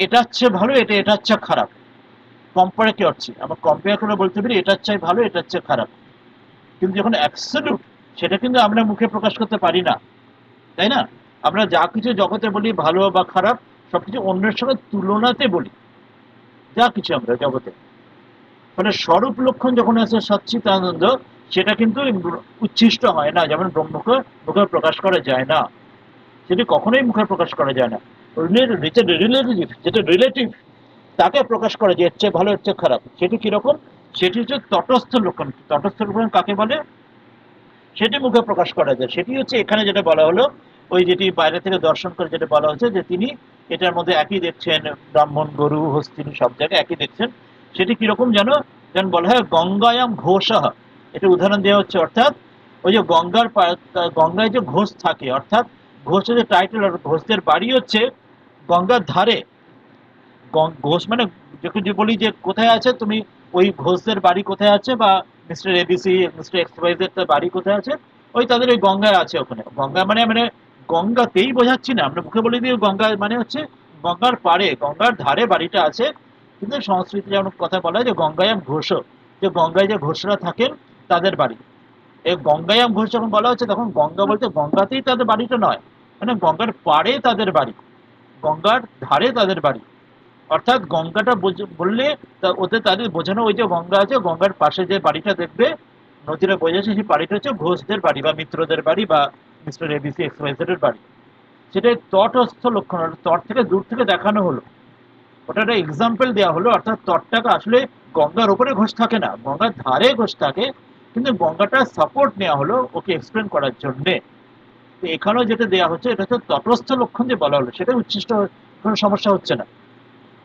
এটা হচ্ছে ভালো, এটা হচ্ছে খারাপ, কম্পেয়ার কি হচ্ছে, আমরা কম্পেয়ার করে বলতে পারি এটা হচ্ছে ভালো, এটা হচ্ছে খারাপ। কিন্তু যখন অ্যাবসলিউট, সেটা কিন্তু আমরা মুখে প্রকাশ করতে পারি না, তাই না? আমরা যা কিছু জগতে বলি ভালো বা খারাপ, সবকিছু অন্যের সঙ্গে তুলনাতে বলি, যা কিছু আমরা জগতে, মানে স্বরূপ লক্ষণ যখন আছে সচ্চিত আনন্দ, সেটা কিন্তু উচ্ছিষ্ট হয় না, যেমন ব্রহ্মকে মুখে প্রকাশ করা যায় না, সেটি কখনোই মুখে প্রকাশ করা যায় না। রিলেটিভ, যেটা রিলেটিভ, তাকে প্রকাশ করা যায়, এর চেয়ে ভালো এর চেয়ে খারাপ, সেটি কিরকম, সেটি হচ্ছে তটস্থ লক্ষণ। তটস্থ লক্ষণ কাকে বলে, সেটি মুখে প্রকাশ করা যায়, সেটি হচ্ছে এখানে যেটা বলা হলো, ওই যেটি বাইরে থেকে দর্শন করে যেটা বলা হচ্ছে যে তিনি এটার মধ্যে একই দেখছেন, ব্রাহ্মণ গরু হস্তিনী সব জায়গায় একই দেখছেন। সেটি কিরকম যেন, যেমন বলা হয় গঙ্গায়াম ঘোষাহ, এটা উদাহরণ দেওয়া হচ্ছে, অর্থাৎ ওই যে গঙ্গায় যে ঘোষ থাকে, অর্থাৎ ঘোষের যে টাইটেল, ঘোষদের বাড়ি হচ্ছে গঙ্গার ধারে। ঘোষ মানে যখন যে বলি যে কোথায় আছে তুমি, ওই ঘোষদের বাড়ি কোথায় আছে, বা মিস্টার এবিসি মিস্টার এক্সওয়াইজেড তার বাড়ি কোথায় আছে, ওই তাদের ওই গঙ্গায় আছে ওখানে। গঙ্গা মানে মানে গঙ্গাতেই বোঝাচ্ছি না, আমরা মুখে বলে দিই গঙ্গা মানে হচ্ছে গঙ্গার পাড়ে, গঙ্গার ধারে বাড়িটা আছে। কিন্তু সংস্কৃতি যেমন কথা বলা হয় যে গঙ্গায়াম ঘোষ, যে গঙ্গায় যে ঘোষরা থাকেন তাদের বাড়ি। এই গঙ্গায়াম ঘোষ যখন বলা হচ্ছে, তখন গঙ্গা বলতে গঙ্গাতেই তাদের বাড়িটা নয়, মানে গঙ্গার পাড়ে তাদের বাড়ি, গঙ্গার ধারে তাদের বাড়ি। অর্থাৎ গঙ্গাটা বললে ওতে তাদের বোঝানো, ওই যে গঙ্গা আছে, গঙ্গার পাশে যে বাড়িটা দেখবে নদীরা বোঝাচ্ছে, সেই বাড়িটা হচ্ছে ঘোষদের বাড়ি বা মিত্রদের বাড়ি বা মিস্টার এবিসি এক্সওয়াইজেড এর বাড়ি। সেটা তটস্থ লক্ষণ, তট থেকে দূর থেকে দেখানো হলো, ওটা একটা এক্সাম্পল দেওয়া হলো। অর্থাৎ তটটাকে আসলে গঙ্গার উপরে ঘোষ থাকে না, গঙ্গার ধারে ঘোষ থাকে, কিন্তু গঙ্গাটা সাপোর্ট নেওয়া হলো ওকে এক্সপ্লেন করার জন্যে। এখানেও যেটা দেওয়া হচ্ছে এটা হচ্ছে তটস্থ লক্ষণ যে বলা হলো, সেটা উচ্ছিষ্ট, কোনো সমস্যা হচ্ছে না।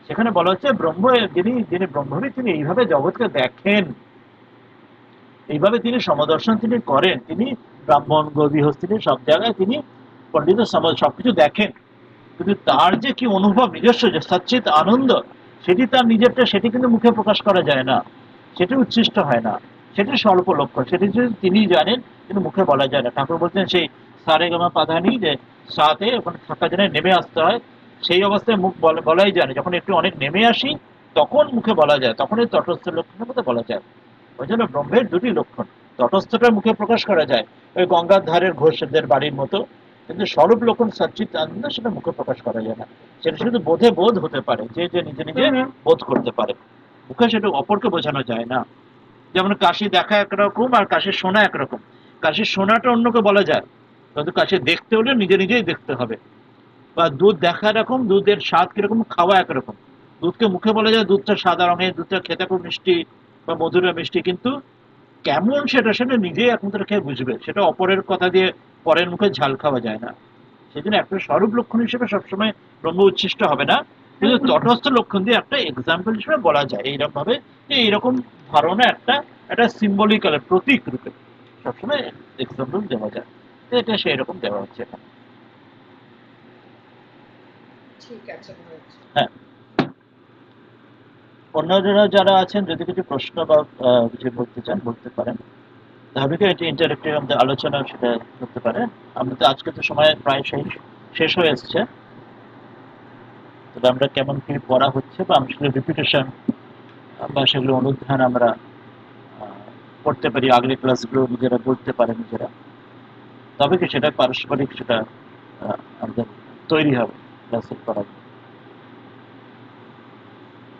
সেখানে বলা হচ্ছে ব্রহ্ম, যিনি যিনি ব্রহ্মবিদ, তিনি এইভাবে জগৎকে দেখেন, এইভাবে তিনি সমদর্শন তিনি করেন, তিনি ব্রাহ্মণ গবি হস্তিনী সব জায়গায় তিনি পণ্ডিত সবকিছু দেখেন। কিন্তু তার যে কি অনুভব নিজস্ব, যে সচ্চিত আনন্দ, সেটি তার নিজেরটা, সেটি কিন্তু মুখে প্রকাশ করা যায় না, সেটি উচ্ছিষ্ট হয় না, সেটি স্বল্প লক্ষ্য, সেটি তিনি জানেন কিন্তু মুখে বলা যায় না। ঠাকুর বলছেন সেই সারে গামা পাধানি, যে সাথে ওখানে থাকা জন্য নেমে আসতে হয়, সেই অবস্থায় মুখ বলাই যায় না, যখন একটু অনেক নেমে আসি তখন মুখে বলা যায়, তখন এই তটস্থ লক্ষণের মধ্যে বলা যায়। ওই জন্য ব্রহ্মের দুটি লক্ষণ, তটস্থটা মুখে প্রকাশ করা যায়, ওই গঙ্গার ধারের ঘোষদের বাড়ির মতো, কিন্তু স্বরূপ লক্ষণ সচ্চিত আনন্দ সেটা মুখে প্রকাশ করা যায় না। সেটা শুধু বোধে বোধ হতে পারে, যে যে নিজে নিজে বোধ করতে পারে, মুখে সেটা অপরকে বোঝানো যায় না। যেমন কাশি দেখা একরকম আর কাশির শোনা একরকম। কাশির শোনাটা অন্যকে বলা যায়, কিন্তু কাশি দেখতে হলে নিজে নিজেই দেখতে হবে। বা দুধ দেখা এরকম, দুধের স্বাদ কিরকম, খাওয়া একরকম। দুধকে মুখে বলা যায় দুধটা সাদা রঙের, দুধটা খেতে খুব মিষ্টি বা মধুরা মিষ্টি, কিন্তু কেমন সেটা সেটা নিজেই একমাত্র খেয়ে বুঝবে, সেটা অপরের কথা দিয়ে পরের মুখে ঝাল খাওয়া যায় না। সেই জন্য একটা স্বরূপ লক্ষণ হিসেবে সবসময় ব্রহ্ম উচ্ছিষ্ট হবে না, কিন্তু তটস্থ লক্ষণ দিয়ে একটা এক্সাম্পল হিসেবে বলা যায় এইরকম ভাবে, যে এইরকম ধারণা একটা একটা সিম্বলিক্যাল প্রতীক রূপে সবসময় এক্সাম্পল দেওয়া যায়। তো এটা সেই রকম দেওয়া হচ্ছে এখানে। ঠিক আছে মহারাজ। হ্যাঁ, অন্যরা যারা আছেন যদি কিছু প্রশ্ন বা কিছু বলতে চান বলতে পারেন, তাহলে কি এটি ইন্টারেক্টিভ আমাদের আলোচনা সেটা করতে পারে। আমরা তো আজকে তো সময় প্রায় শেষ হয়ে এসছে, তবে আমরা কেমন কি পড়া হচ্ছে বা আমরা সেগুলো রিপিটেশন বা সেগুলো অনুধ্যান আমরা করতে পারি, আগের ক্লাসগুলো নিজেরা বলতে পারে নিজেরা, তবে কি সেটা পারস্পরিক সেটা আমাদের তৈরি হবে ক্লাসের করার।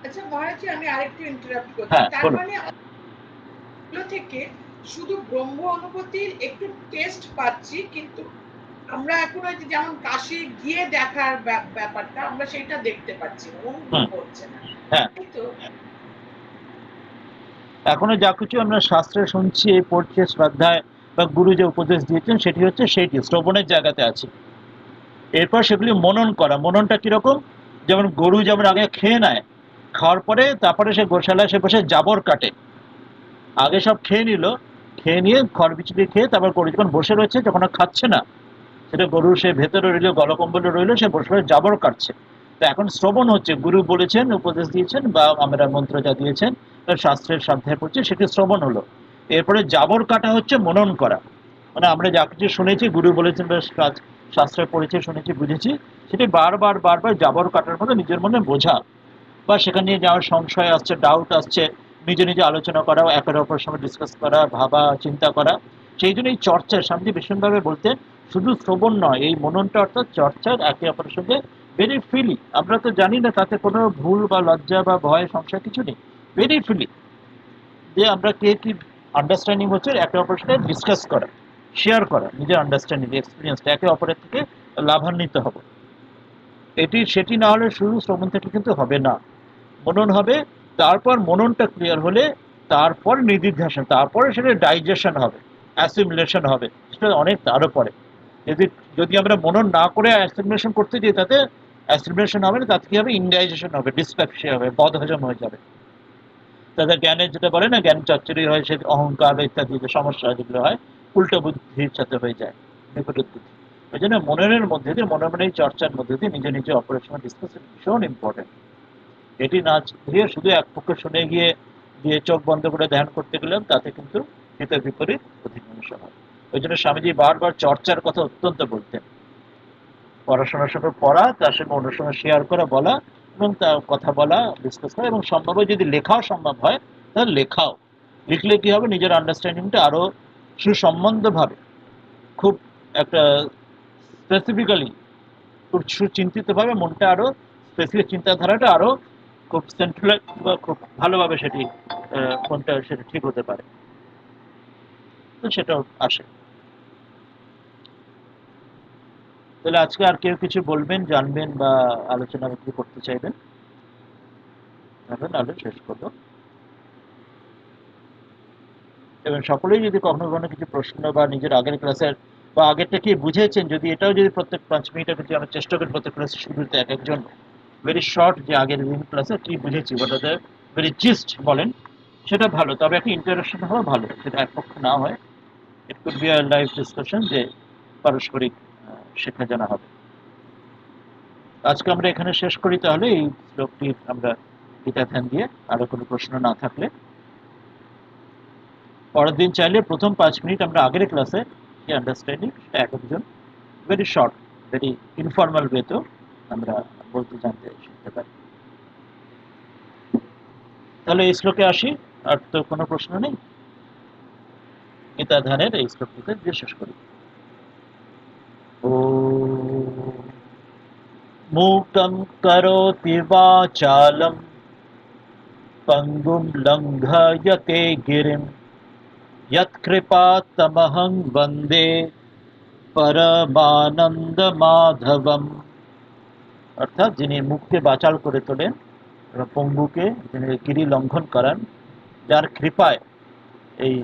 আচ্ছা মহারাজ, আমি আরেকটু ইন্টারাপ্ট করছি, হ্যাঁ তার বলুন। মানে থেকে শুধু ব্রহ্ম অনুভূতির একটু টেস্ট পাচ্ছি, কিন্তু আমরা এখন ওই যে যেমন কাশি গিয়ে দেখার ব্যাপারটা আমরা সেটা দেখতে পাচ্ছি না, অনুভব হুম। হচ্ছে না, হ্যাঁ, তাই তো? এখনো যা কিছু আমরা শাস্ত্রে শুনছি, পড়ছি, শ্রদ্ধায় বা গুরু যে উপদেশ দিয়েছেন সেটি হচ্ছে সেইটি শ্রবণের জায়গাতে আছে। এরপর সেগুলি মনন করা। মননটা কিরকম? যেমন গরু যেমন আগে খেয়ে নেয়, খাওয়ার পরে তারপরে সে গোশালায় সে বসে জাবর কাটে। আগে সব খেয়ে নিল, খেয়ে নিয়ে খড় বিচুলি খেয়ে তারপর গরু যখন বসে রয়েছে, যখন আর খাচ্ছে না, সেটা গরু সে ভেতরে রইল, গলকম্বলে রইল, সে বসে বসে জাবর কাটছে। তো এখন শ্রবণ হচ্ছে, গুরু বলেছেন, উপদেশ দিয়েছেন বা আমরা মন্ত্র যা দিয়েছেন শাস্ত্রের সাধ্যায় পড়ছে, সেটি শ্রবণ হলো। এরপরে জাবর কাটা হচ্ছে মনন করা। মানে আমরা যা কিছু শুনেছি, গুরু বলেছেন বা শাস্ত্রে পড়েছি, শুনেছি, বুঝেছি, সেটি বারবার বারবার জাবর কাটার মতো নিজের মনে বোঝা, বা সেখানে নিয়ে যাওয়ার সংশয় আসছে, ডাউট আসছে, নিজে নিজে আলোচনা করা, একের অপরের সঙ্গে ডিসকাস করা, ভাবা, চিন্তা করা। সেই জন্য এই চর্চা স্বামীজি ভীষণভাবে বলতেন, শুধু শ্রবণ নয়, এই মননটা অর্থাৎ চর্চার একে অপরের সঙ্গে ভেরি ফ্রিলি। আমরা তো জানি না, তাতে কোনো ভুল বা লজ্জা বা ভয় সংশয় কিছু নেই, ভেরি ফ্রিলি যে আমরা কে কি আন্ডারস্ট্যান্ডিং হচ্ছে একে অপরের সাথে ডিসকাস করা, শেয়ার করা, নিজের আন্ডারস্ট্যান্ডিং এক্সপিরিয়েন্সটা একে অপরের থেকে লাভান্বিত হবো। এটি সেটি না হলে শুধু শ্রবণ থেকে কিন্তু হবে না, মনন হবে। তারপর মননটা ক্লিয়ার হলে তারপর নিদিধ্যাসন, তারপরে সেটা ডাইজেশন হবে, অ্যাসিমিলেশন হবে, সেটা অনেক তারও পরে। যদি যদি আমরা মনন না করে অ্যাসিমিলেশন করতে যাই, তাতে অ্যাসিমিলেশন হবে না, তাতে কি হবে, ইনডাইজেশন হবে, ডিসপ্যাপসিয়া হবে, বদহজম হয়ে যাবে। তাদের জ্ঞানের যেটা বলে না, জ্ঞান চচ্চড়ি হয়, সে অহংকার ইত্যাদি যে সমস্যা যেগুলো হয়, উল্টো বুদ্ধির সাথে হয়ে যায়, বিপরীত বুদ্ধি। ওই জন্য মননের মধ্যে দিয়ে, মনে মনে চর্চার মধ্যে দিয়ে নিজে নিজে অপরের সঙ্গে ডিসকাস ভীষণ ইম্পর্টেন্ট। এটি না দিয়ে শুধু এক পক্ষে শুনে গিয়ে দিয়ে চোখ বন্ধ করে ধ্যান করতে গেলাম, তাতে কিন্তু হিতের বিপরীত অধিকাংশ হয়। ওই জন্য স্বামীজি বারবার চর্চার কথা অত্যন্ত বলতেন। পড়াশোনার সঙ্গে পড়া, তার সঙ্গে অন্যের সঙ্গে শেয়ার করা, বলা এবং তার কথা বলা, ডিসকাস করা, এবং সম্ভব যদি লেখাও সম্ভব হয় তাহলে লেখাও। লিখলে কি হবে, নিজের আন্ডারস্ট্যান্ডিংটা আরো সুসম্বন্ধভাবে, খুব একটা স্পেসিফিক্যালি, খুব সুচিন্তিতভাবে, মনটা আরো স্পেসিফিক, চিন্তাধারাটা আরো খুব সেন্ট্রাল বা খুব ভালোভাবে সেটি কোনটা সেটা ঠিক হতে পারে। তো সেটাও আসে। তাহলে আজকে আর কেউ কিছু বলবেন, জানবেন বা আলোচনা কি করতে চাইবেন, নাহলে শেষ করবো। এবং সকলেই যদি কখনো কখনো কিছু প্রশ্ন বা নিজের আগের ক্লাসের বা আগেরটা কি বুঝেছেন, যদি এটাও যদি প্রত্যেক 5 মিনিটে যদি আমরা চেষ্টা করি প্রত্যেক ক্লাসে শুরুতে এক একজন ভেরি শর্ট, যে আগের দিন ক্লাসে কি বুঝেছি ওটাতে ভেরি জিস্ট বলেন, সেটা ভালো। তবে একটা ইন্টারাকশন হওয়া ভালো, সেটা এক পক্ষ না হয়, it could be a live discussion, যে পারস্পরিক শেখা জানা হবে। আজকে আমরা এখানে শেষ করি তাহলে এই শ্লোকটি আমরা গীতা ধ্যান দিয়ে, আরো কোনো প্রশ্ন না থাকলে পরের দিন চাইলে প্রথম 5 মিনিট আমরা আগের ক্লাসে কি আন্ডারস্ট্যান্ডিং সেটা এক একজন ভেরি শর্ট, ভেরি ইনফর্মাল ওয়েতেও আমরা বলতে জানতে শিখতে পারি। তাহলে এই শ্লোকে আসি, আর তো কোনো প্রশ্ন নেই। গীতাধানের এই শ্লোকটিতে দিয়ে শেষ করি। ও মূকং করোতি বাচালম পঙ্গুম লঙ্ঘয়তে গিরিম यत्कृपात्तमहं वन्दे পরমানন্দমাধবম। অর্থাৎ যিনি মুখকে বাচাল করে তোলেন এবং পঙ্গুকে যিনি গিরি লঙ্ঘন করান, যার কৃপায় এই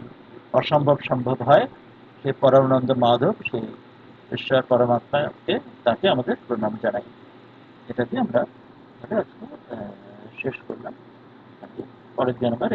অসম্ভব সম্ভব হয়, সে পরমানন্দ মাধব, সেই ঈশ্বর পরমাত্মাকে, তাকে আমাদের প্রণাম জানাই। এটা দিয়ে আমরা আজকে শেষ করলাম। পরের দিন আবার